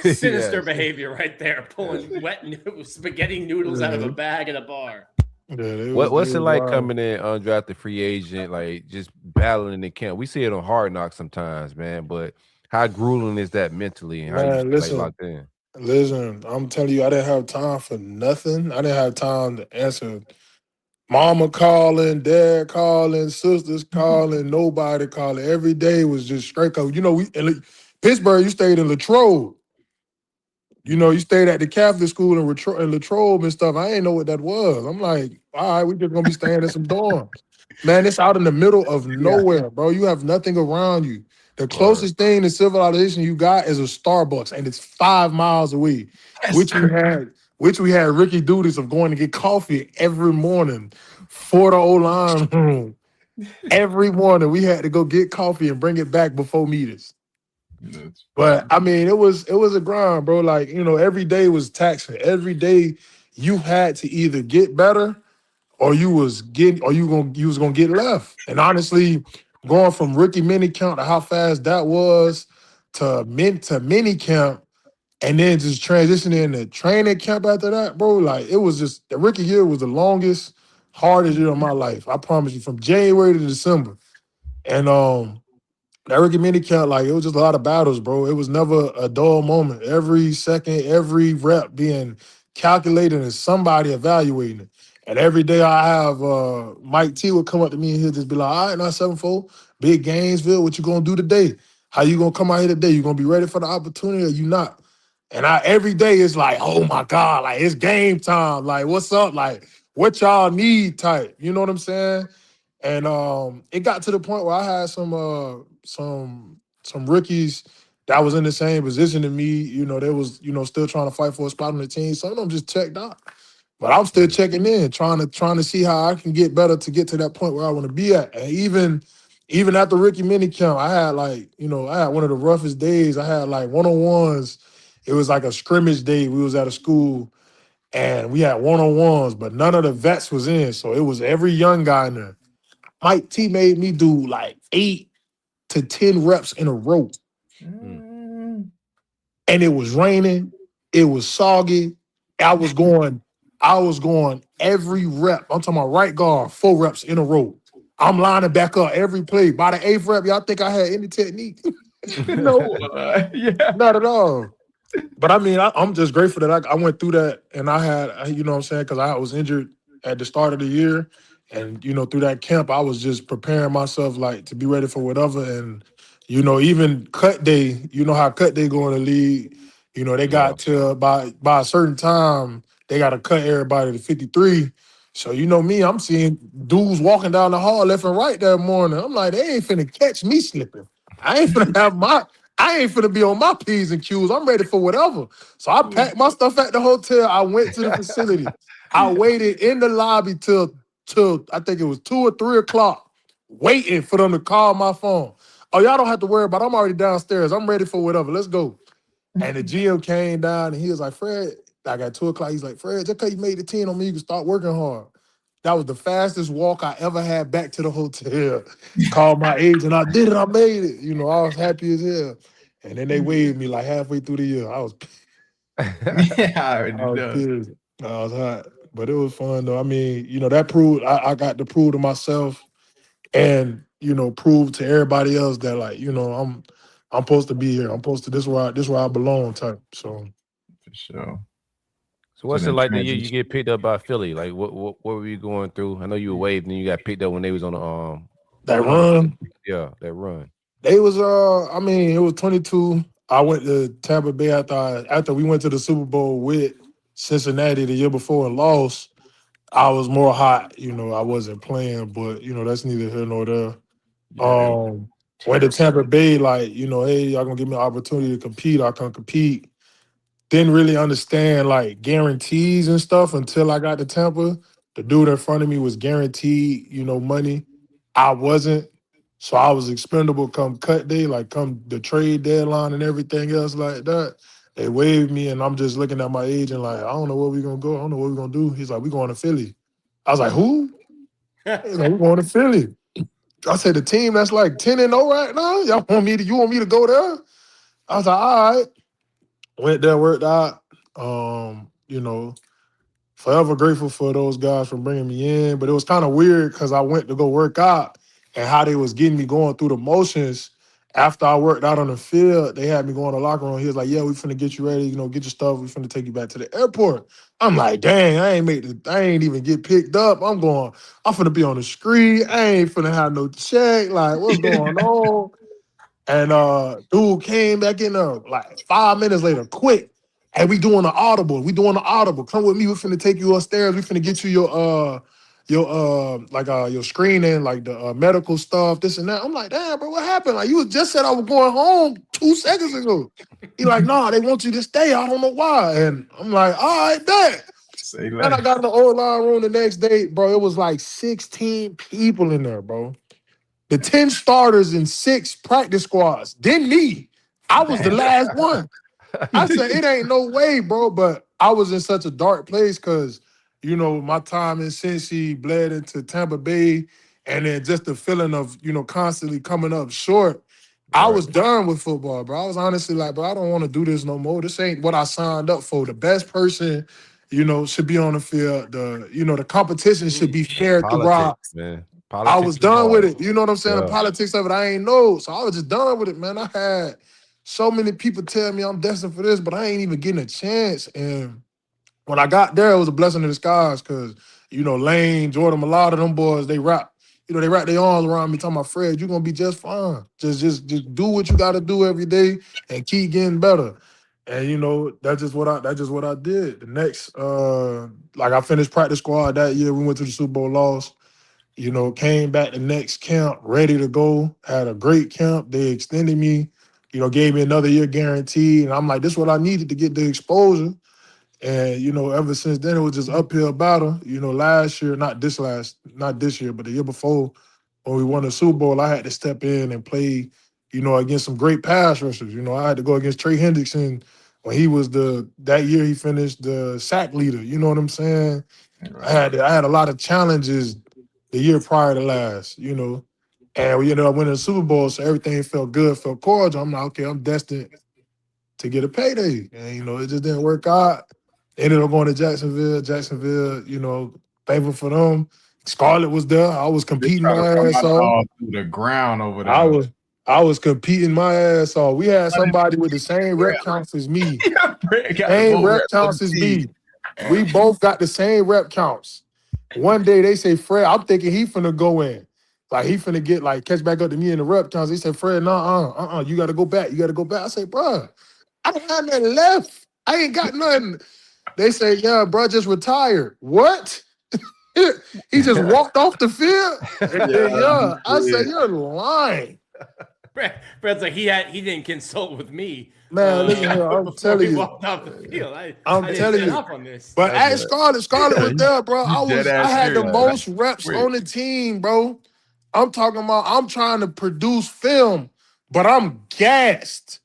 Sinister behavior right there, pulling wet spaghetti noodles out of a bag at a bar. Yeah, what's it like coming in undrafted free agent, like just battling in the camp? We see it on Hard Knocks sometimes, man. But how grueling is that mentally, and how you play locked in? Listen, I'm telling you, I didn't have time for nothing. I didn't have time to answer mama calling, dad calling, sisters calling, nobody calling. Every day was just straight. Cause you know, Pittsburgh, you stayed in Latrobe. You know, you stayed at the Catholic school in Latrobe and stuff. I didn't know what that was. I'm like, all right, we just gonna be staying in some dorms. Man, it's out in the middle of nowhere, bro. You have nothing around you. The closest thing to civilization you got is a Starbucks, and it's 5 miles away. Which we had Ricky duties of going to get coffee every morning for the O-line room. Every morning we had to go get coffee and bring it back before meetings. But I mean, it was a grind, bro. Like, you know, every day was taxing. Every day you had to either get better or you was gonna get left. And honestly, going from rookie mini count to how fast that was to mini camp, and then just transitioning into training camp after that, bro. Like, it was just the rookie year was the longest, hardest year of my life. I promise you, from January to December. And that rookie mini count, like, it was just a lot of battles, bro. It was never a dull moment. Every second, every rep being calculated and somebody evaluating it. And every day I have Mike T would come up to me and he'll just be like, all right, now 7-4, big Gainesville, what you gonna do today? How you gonna come out here today? You gonna be ready for the opportunity or you not? And every day is like, oh my God, like it's game time. Like, what's up? Like, what y'all need type. You know what I'm saying? And it got to the point where I had some rookies that was in the same position to me. You know, they was, you know, still trying to fight for a spot on the team. Some of them just checked out. But I'm still checking in, trying to see how I can get better to get to that point where I want to be at. And even at the rookie mini camp, I had one of the roughest days. I had like one-on-ones. It was like a scrimmage day. We was at a school and we had one-on-ones, but none of the vets was in. So it was every young guy in there. Mike T made me do like 8 to 10 reps in a row. And it was raining. It was soggy. I was going every rep. I'm talking about right guard, 4 reps in a row. I'm lining back up every play. By the 8th rep, y'all think I had any technique? No, not at all. But I mean, I'm just grateful that I went through that, and I had, you know what I'm saying, because I was injured at the start of the year. And, you know, through that camp, I was just preparing myself, like, to be ready for whatever. And, you know, even cut day, you know how cut day go in the league. You know, they got to, by a certain time, they got to cut everybody to 53. So, you know me, I'm seeing dudes walking down the hall left and right that morning. I'm like, they ain't finna catch me slipping. I ain't finna be on my P's and Q's. I'm ready for whatever. So I packed my stuff at the hotel. I went to the facility. I waited in the lobby till I think it was 2 or 3 o'clock, waiting for them to call my phone. Oh, y'all don't have to worry about it. I'm already downstairs. I'm ready for whatever. Let's go. And the GM came down and he was like, Fred, like at 2 o'clock, he's like, Fred, just because you made the 10 on me, you can start working hard. That was the fastest walk I ever had back to the hotel. Called my agent. I did it. I made it. You know, I was happy as hell. And then they waived me like halfway through the year. I was Yeah, I already I was know. pissed. I was hot. But it was fun though. I mean, that proved I got to prove to myself and prove to everybody else that like, I'm supposed to be here. I'm supposed to this where I belong type. So For sure. So what's So it then like the year you transition. get picked up by Philly? Like what were you going through? I know you were waived and you got picked up when they was on the that run, that run. they was I mean, it was 22. I went to Tampa Bay after we went to the Super Bowl with Cincinnati the year before and lost. I was more hot, I wasn't playing, but that's neither here nor there. Yeah, they were Went to terrible. Tampa Bay, like, hey, y'all gonna give me an opportunity to compete. I can compete. Didn't really understand like guarantees and stuff until I got to Tampa. The dude in front of me was guaranteed, money. I wasn't. So I was expendable come cut day, like come the trade deadline and everything else like that. They waived me and I'm just looking at my agent like, I don't know where we're gonna go. I don't know what we're gonna do. He's like, we're going to Philly. I was like, who? He's like, we're going to Philly. I said, the team that's like 10-0 right now, you want me to go there? I was like, all right. Went there, worked out. Forever grateful for those guys for bringing me in. But it was kind of weird because I went to go work out and how they was getting me going through the motions. After I worked out on the field, they had me go in the locker room. He was like, yeah, we finna get you ready, get your stuff. We finna take you back to the airport. I'm like, dang, I ain't even get picked up. I'm finna be on the street. I ain't finna have no check. Like, what's going on? And dude came back in there like 5 minutes later, quick. And we doing the audible. Come with me. We finna take you upstairs. We finna get you your screening, like the medical stuff, this and that. I'm like, damn, bro, what happened? Like, you just said I was going home 2 seconds ago. He like, nah, they want you to stay. I don't know why. And I'm like, all right, bet. Say Then I less. got in the old line room the next day, bro. It was like 16 people in there, bro. The 10 starters and 6 practice squads. Then me. I was the last one. I said, it ain't no way, bro. But I was in such a dark place because, my time in Cincy bled into Tampa Bay. And then just the feeling of, constantly coming up short. I was done with football, bro. I was honestly like, bro, I don't want to do this no more. This ain't what I signed up for. The best person, should be on the field. The competition should be fair throughout. Politics, man. I Politics was is done with hard. it. You know what I'm saying? The Yeah. politics of it, I ain't know. So I was just done with it, man. I had so many people tell me I'm destined for this, but I ain't even getting a chance. And when I got there, it was a blessing in disguise because, Lane, Jordan, a lot of them boys, they rap. They wrap their arms around me, talking about, Fred, you're gonna be just fine. Just do what you gotta do every day and keep getting better. And that's just what I did. The next I finished practice squad that year. We went to the Super Bowl, lost. Came back the next camp, ready to go. Had a great camp. They extended me, gave me another year guarantee. And I'm like, this is what I needed to get the exposure. And, ever since then, it was just uphill battle. Last year, not this year, but the year before, when we won the Super Bowl, I had to step in and play, against some great pass rushers. I had to go against Trey Hendrickson when he was that year he finished the sack leader. You know what I'm saying? I had a lot of challenges the year prior to last, and we ended up winning the Super Bowl, so everything felt good, felt cordial. I'm like, okay, I'm destined to get a payday, and it just didn't work out. Ended up going to Jacksonville. Thankful for them. Scarlett was there. I was They competing try to my run ass my off. dog through the ground over I there. was competing my ass off. We had somebody with the same rep counts as me. Brett got the Same most rep reps on counts the as team. me. We both got the same rep counts. One day they say, Fred, I'm thinking he finna go in. Like he finna get catch back up to me in the rep counts. They said, Fred, no, you gotta go back. You gotta go back. I say, bro, I don't have nothing left. I ain't got nothing. They say, yeah, bro, just retired. What? He just walked off the field? Yeah. I said, you're lying. Brett's like he didn't consult with me. Man, listen here, I'm Before telling he you. walked off the field. I I'm didn't telling sign you. up on this. But at Scarlett was there, bro. You dead I ass had the serious. most reps Wait. on the team, bro. I'm talking about I'm trying to produce film, but I'm gassed.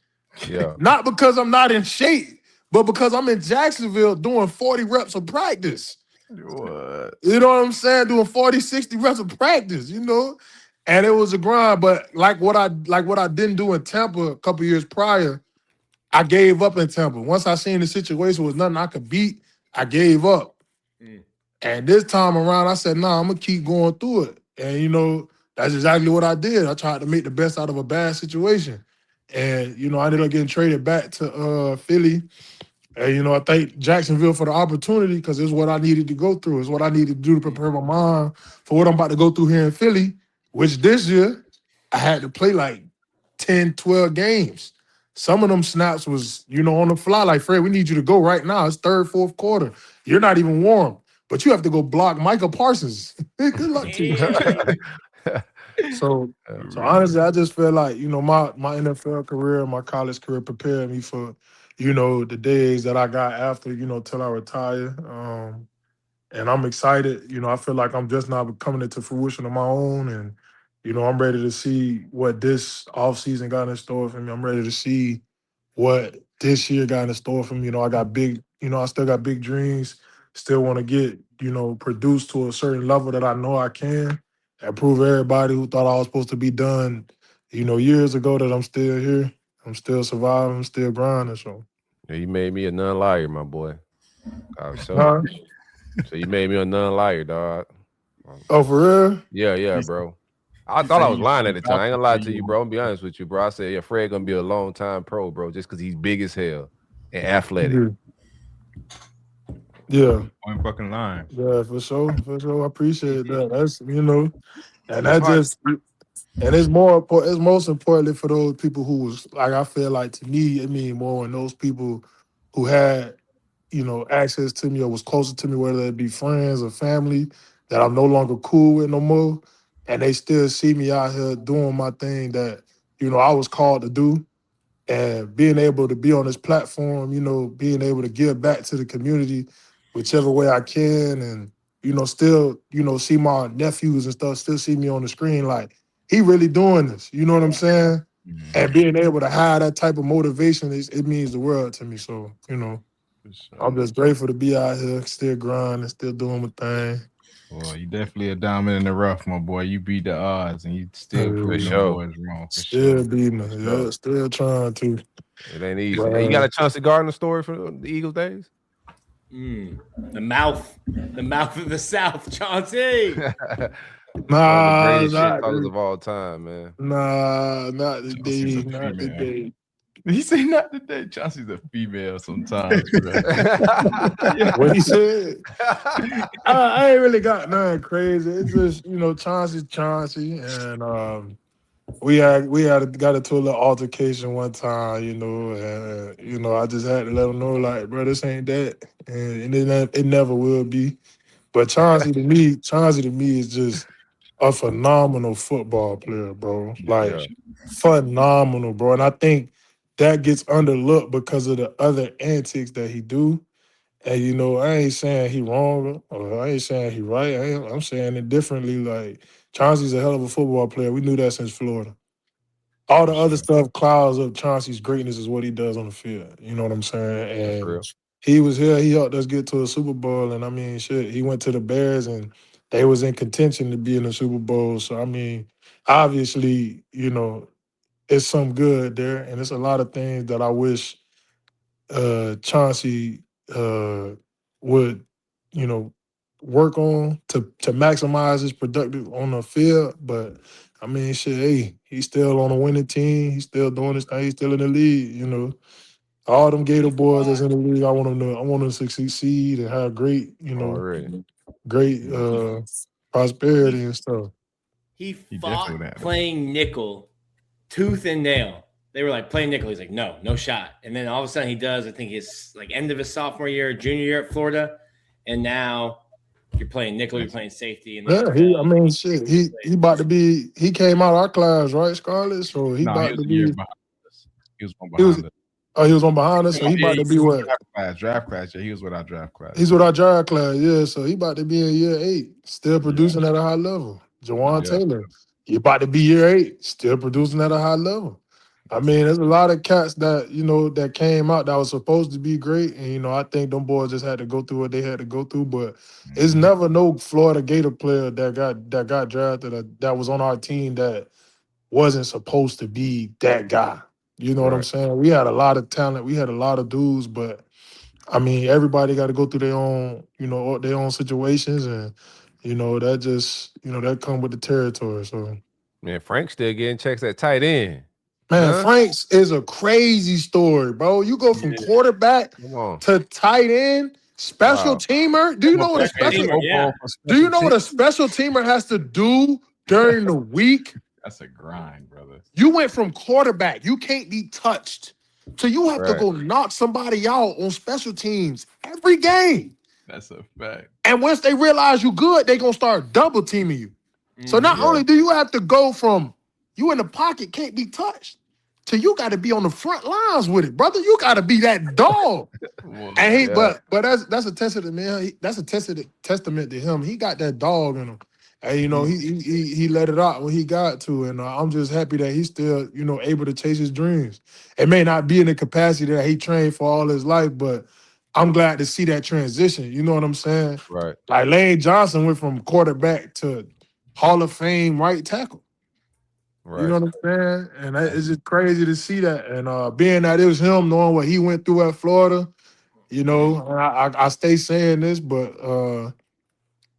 Yeah. Not because I'm not in shape, but because I'm in Jacksonville doing 40 reps of practice. What? You know what I'm saying? Doing 40, 60 reps of practice, And it was a grind, but like what I didn't do in Tampa a couple years prior, I gave up in Tampa. Once I seen the situation was nothing I could beat, I gave up. And this time around, I said, nah, I'm gonna keep going through it. And that's exactly what I did. I tried to make the best out of a bad situation. And I ended up getting traded back to Philly. And I thank Jacksonville for the opportunity because it's what I needed to go through. It's what I needed to do to prepare my mind for what I'm about to go through here in Philly, which this year I had to play like 10, 12 games. Some of them snaps was, on the fly, like, Fred, we need you to go right now. It's third, fourth quarter. You're not even warm, but you have to go block Micah Parsons. Good luck to you. So honestly, I just feel like, my NFL career, my college career prepared me for, the days that I got after, till I retire. And I'm excited. I feel like I'm just now coming into fruition of my own. And, I'm ready to see what this offseason got in store for me. I'm ready to see what this year got in store for me. I got big, I still got big dreams. Still want to get, produced to a certain level that I know I can and prove everybody who thought I was supposed to be done, years ago that I'm still here. I'm still surviving. I'm still grinding. So Yeah, you made me a non-liar, my boy. Huh? So you made me a non-liar, dog. Oh, for real? Yeah, bro. I thought I was lying at the time. I ain't gonna lie to you, bro. I'm gonna be honest with you, bro. I said, yeah, Fred gonna be a long time pro, bro, just because he's big as hell and athletic. Yeah. One fucking line. Yeah, for sure. For sure. I appreciate that. That's, and that just, and it's it's most importantly for those people who was, like, I feel like to me, it mean more when those people who had, access to me or was closer to me, whether it be friends or family that I'm no longer cool with no more, and they still see me out here doing my thing that, I was called to do. And being able to be on this platform, being able to give back to the community whichever way I can and, still, see my nephews and stuff, still see me on the screen like, he really doing this. You know what I'm saying? Mm-hmm. And being able to have that type of motivation, it means the world to me. So, I'm just grateful to be out here, still grinding, still doing my thing. Well, you definitely a diamond in the rough, my boy. You beat the odds, and you still prove the boys wrong. Still beating them. Yeah, still trying to. It ain't easy. You got a Chauncey Gardner story for the Eagles days? The mouth of the South, Chauncey. Nah, the greatest shit talkers of all time, man. Nah, not today. Not today. He say not today. Chauncey's a female sometimes, bro. What he said? I ain't really got nothing crazy. It's just, Chauncey's Chauncey. And we got into a little altercation one time, and I just had to let him know, like, bro, this ain't that. And it never will be. But Chauncey to me is just a phenomenal football player, bro. Like, phenomenal, bro. And I think that gets underlooked because of the other antics that he do. And, I ain't saying he wrong or I ain't saying he right. I'm saying it differently. Like, Chauncey's a hell of a football player. We knew that since Florida. All the other stuff clouds up Chauncey's greatness is what he does on the field. You know what I'm saying? And he was here. He helped us get to a Super Bowl. And, I mean, shit, he went to the Bears and they was in contention to be in the Super Bowl. So, I mean, obviously, it's some good there, and it's a lot of things that I wish Chauncey would, work on to maximize his productive on the field. But I mean, shit, hey, he's still on a winning team. He's still doing his thing. He's still in the league. All them Gator boys that's in the league, I want them to succeed and have great, great prosperity and stuff. He fought playing nickel tooth and nail. They were like, playing nickel. He's like, no shot. And then all of a sudden he does, I think it's like end of his sophomore year, junior year at Florida. And now you're playing nickel, you're playing safety. And he about to be, he came out of our class, right, Scarlett? So he about to be. He was one behind us. Oh, he was on behind us? So he about to be what? Draft class. Yeah, he was with our draft class. He's with our draft class, yeah. So he about to be in year 8, still producing at a high level. Jawan Taylor, he about to be year 8, still producing at a high level. I mean, there's a lot of cats that, that came out that was supposed to be great. And, I think them boys just had to go through what they had to go through. But it's never no Florida Gator player that got drafted that was on our team that wasn't supposed to be that guy. You know what I'm saying? We had a lot of talent. We had a lot of dudes, but I mean, everybody got to go through their own, their own situations, and that just, that come with the territory. So, Man, Frank's still getting checks at tight end. man, Huh? Frank's is a crazy story, bro. You go from quarterback Come on. to tight end, special teamer. Do you know what a special? Do you know what a special teamer has to do during the week? That's a grind, brother. You went from quarterback, you can't be touched, so you have to go knock somebody out on special teams every game. That's a fact. And once they realize you good, they gonna start double teaming you. So not only do you have to go from you in the pocket, can't be touched, to you got to be on the front lines with it, brother. You got to be that dog. And but that's a testament, man. That's a testament to him. He got that dog in him. And he let it out when he got to, and I'm just happy that he's still able to chase his dreams. It may not be in the capacity that he trained for all his life, but I'm glad to see that transition. You know what I'm saying? Right. Like Lane Johnson went from quarterback to Hall of Fame right tackle. Right. You know what I'm saying? And it's just crazy to see that. And being that it was him, knowing what he went through at Florida, and I stay saying this, but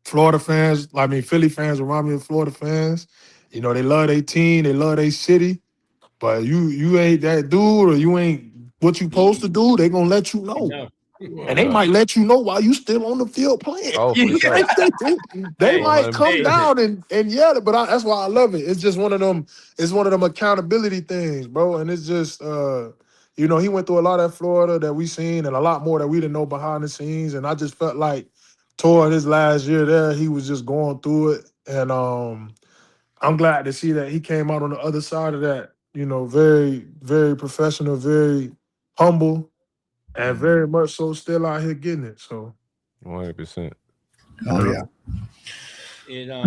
Florida fans, Philly fans remind me of Florida fans. They love their team, they love their city, but you ain't that dude, or you ain't what you supposed to do, they gonna let you know. And they might let you know while you still on the field playing. Oh, for sure. They might come down and yell it, but that's why I love it. It's just one of them. It's one of them accountability things, bro. And it's just, he went through a lot at Florida that we seen, and a lot more that we didn't know behind the scenes. And I just felt like toward his last year there, he was just going through it. And I'm glad to see that he came out on the other side of that. Very, very professional, very humble. And very much so still out here getting it. So 100%. Oh, yeah.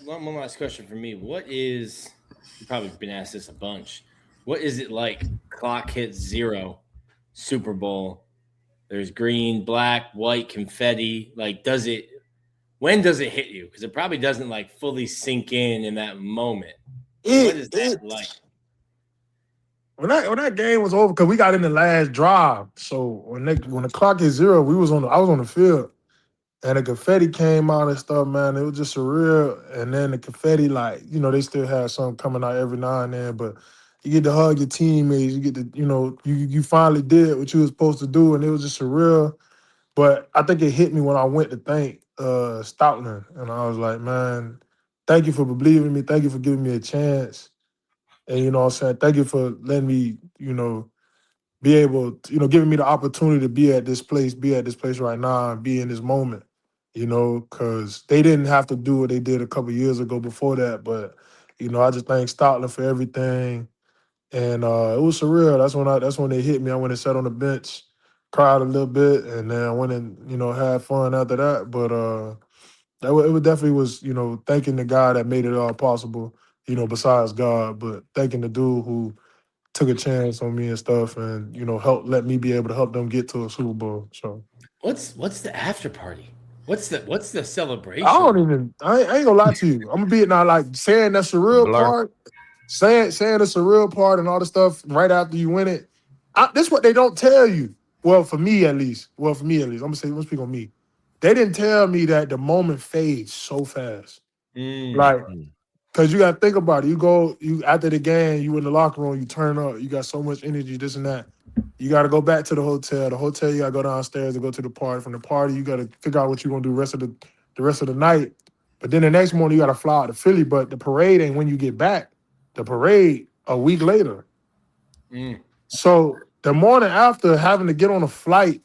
One last question for me. What is, you've probably been asked this a bunch, what is it like clock hits 0, Super Bowl? There's green, black, white, confetti. Like, when does it hit you? Because it probably doesn't fully sink in that moment. What is that like? When that game was over, because we got in the last drive, so when the clock hit 0, I was on the field, and the confetti came out and stuff, man. It was just surreal. And then the confetti, they still have something coming out every now and then, but you get to hug your teammates, you get to, you finally did what you were supposed to do, and it was just surreal. But I think it hit me when I went to thank Stoutland, and I was like, man, thank you for believing in me, thank you for giving me a chance. And what I'm saying, thank you for letting me, be able to, giving me the opportunity to be at this place right now and be in this moment, because they didn't have to do what they did a couple years ago before that. But, I just thank Stoutland for everything. And it was surreal. That's when they hit me. I went and sat on the bench, cried a little bit, and then I went and, had fun after that. But it definitely was, thanking the guy that made it all possible. Besides God, but thanking the dude who took a chance on me and stuff, and helped let me be able to help them get to a Super Bowl. So what's the after party? What's the celebration? I ain't gonna lie to you. I'm gonna be now saying that surreal part, saying the surreal part and all the stuff right after you win it. This is what they don't tell you. Well, for me at least. I'm gonna speak on me. They didn't tell me that the moment fades so fast. Because you got to think about it. You after the game, you in the locker room, you turn up, you got so much energy, this and that. You got to go back to the hotel. The hotel, you got to go downstairs and go to the party. From the party, you got to figure out what you're going to do the rest of the night. But then the next morning, you got to fly out to Philly. But the parade ain't when you get back. The parade a week later. So the morning after having to get on a flight,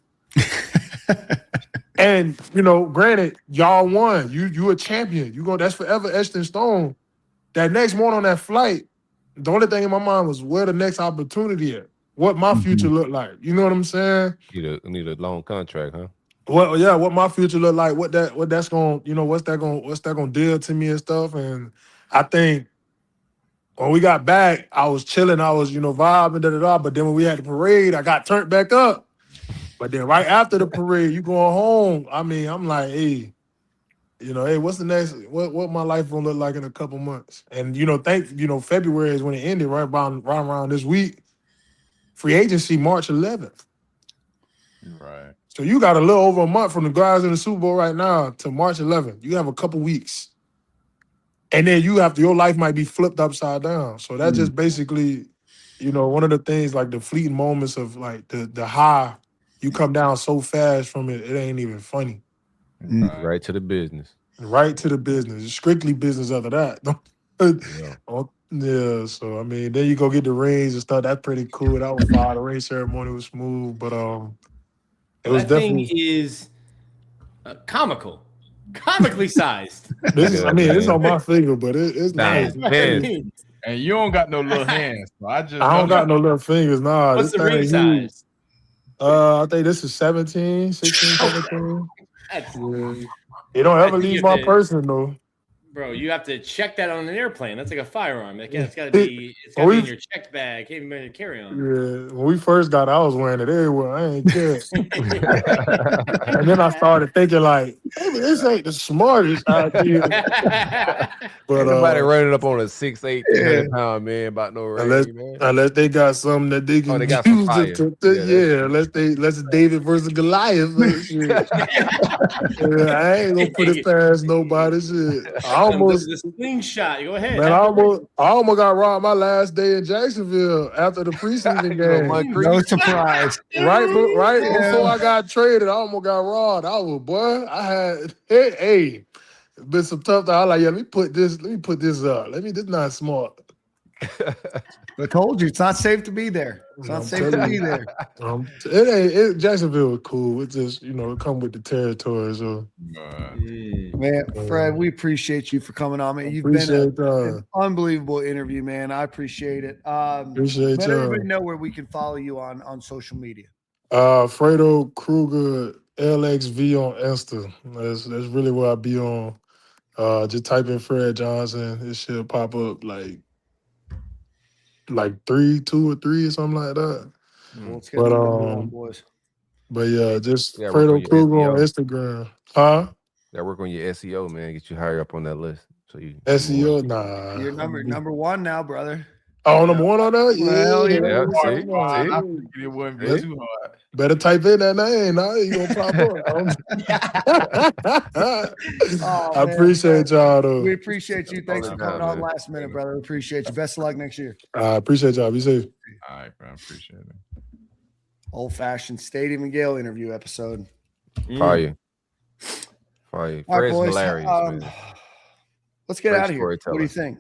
and, granted, y'all won. You a champion. That's forever etched in stone. That next morning on that flight, the only thing in my mind was where the next opportunity at, what my future look like. You know what I'm saying? You need a long contract, huh? Well, yeah, what my future look like, what that's going, what's that going to deal to me and stuff. And I think when we got back, I was chilling. I was, vibing, da-da-da. But then when we had the parade, I got turned back up. But then right after the parade, you going home. I mean, I'm like, hey, hey, what's the next? What my life gonna look like in a couple months? And February is when it ended. Right around this week. Free agency March 11th. Right. So you got a little over a month from the guys in the Super Bowl right now to March 11th. You have a couple weeks, and then your life might be flipped upside down. So that's just basically, one of the things, like the fleeting moments of like the high. You come down so fast from it, it ain't even funny. Right to the business. Right to the business. It's strictly business after that. Yeah. So I mean, then you go get the rings and stuff. That's pretty cool. That was fire. The ring ceremony was smooth, but it was that definitely. thing is comically sized. It's on my finger, but it's nice. And you don't got no little hands. So I don't got no little fingers. Nah, what's this the ring size? I think this is 17, 16, 17. It don't ever leave my person though. Bro, you have to check that on an airplane. That's like a firearm. It's got to be in your checked bag. Can't even be able to carry on. Yeah, when we first got it, I was wearing it everywhere. I ain't care. And then I started thinking like, maybe this ain't the smartest idea. But ain't nobody running up on a 6'8", 200-pound man about no ring, man. Unless they got something that they can they got some use fire. unless David versus Goliath. Shit. I ain't gonna put it past nobody. Shit. The slingshot. Go ahead. Man, I almost got robbed my last day in Jacksonville after the preseason game. No surprise. Right before I got traded, I almost got robbed. It's been some tough time. I was like, let me put this up. This not smart. I told you, it's not safe to be there. It's not safe to be there. Jacksonville was cool. It just, it come with the territory. So, man, Fred, we appreciate you for coming on, man. You've been an unbelievable interview, man. I appreciate it. Appreciate let you. everybody know where we can follow you on social media. Fredo Kruger LXV on Insta. That's really where I be on. Just type in Fred Johnson. It should pop up like 2 or 3 or something like that. Well, let's get on, boys. But yeah, just Fredo Kruger on Instagram. Huh? That work on your SEO, man. Get you higher up on that list. So you SEO, nah. You're number 1 now, brother. Oh, number 1 on that? Well, It wouldn't be too hard. Better type in that name. Now you gonna pop up. I appreciate y'all though. We appreciate you. Thanks for coming on last minute, brother. Appreciate you. Best of luck next year. I appreciate y'all. Be safe. All right, bro. Appreciate it. Old-fashioned Stadium and Gale interview episode. Fire. All right, Fred's boys. hilarious, man. Let's get out of here. What do you think?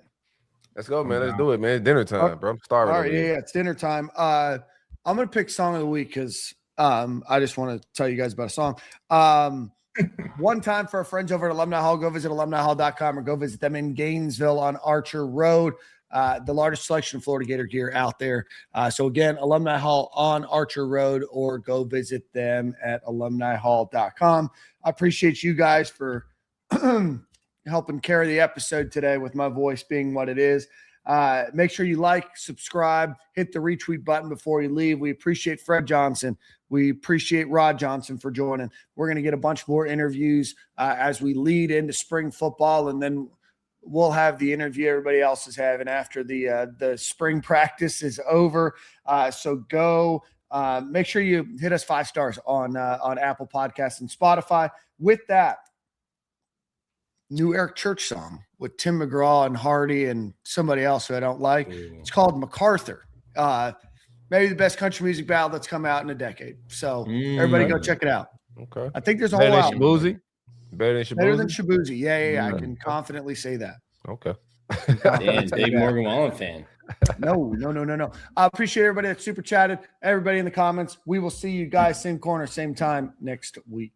Let's go, man. Let's do it, man. It's dinner time, bro. I'm starving. All right, yeah, it's dinner time. I'm gonna pick song of the week because I just want to tell you guys about a song. One time for our friends over at Alumni Hall, go visit alumnihall.com or go visit them in Gainesville on Archer Road. The largest selection of Florida Gator gear out there. So again, Alumni Hall on Archer Road or go visit them at alumnihall.com. I appreciate you guys for helping carry the episode today with my voice being what it is. Make sure you like, subscribe, hit the retweet button before you leave. We appreciate Fred Johnson. We appreciate Rod Johnson for joining. We're going to get a bunch more interviews as we lead into spring football, and then we'll have the interview everybody else is having after the spring practice is over. So go make sure you hit us 5 stars on Apple Podcasts and Spotify. With that, new Eric Church song with Tim McGraw and Hardy and somebody else who I don't like. It's called MacArthur. Maybe the best country music ballad that's come out in a decade. So everybody go check it out. Okay. I think there's a whole album. Better than Shabuzi? Yeah. I can confidently say that. Okay. Dan, Dave Morgan Wallen fan. No. I appreciate everybody that super chatted, everybody in the comments. We will see you guys same corner, same time next week.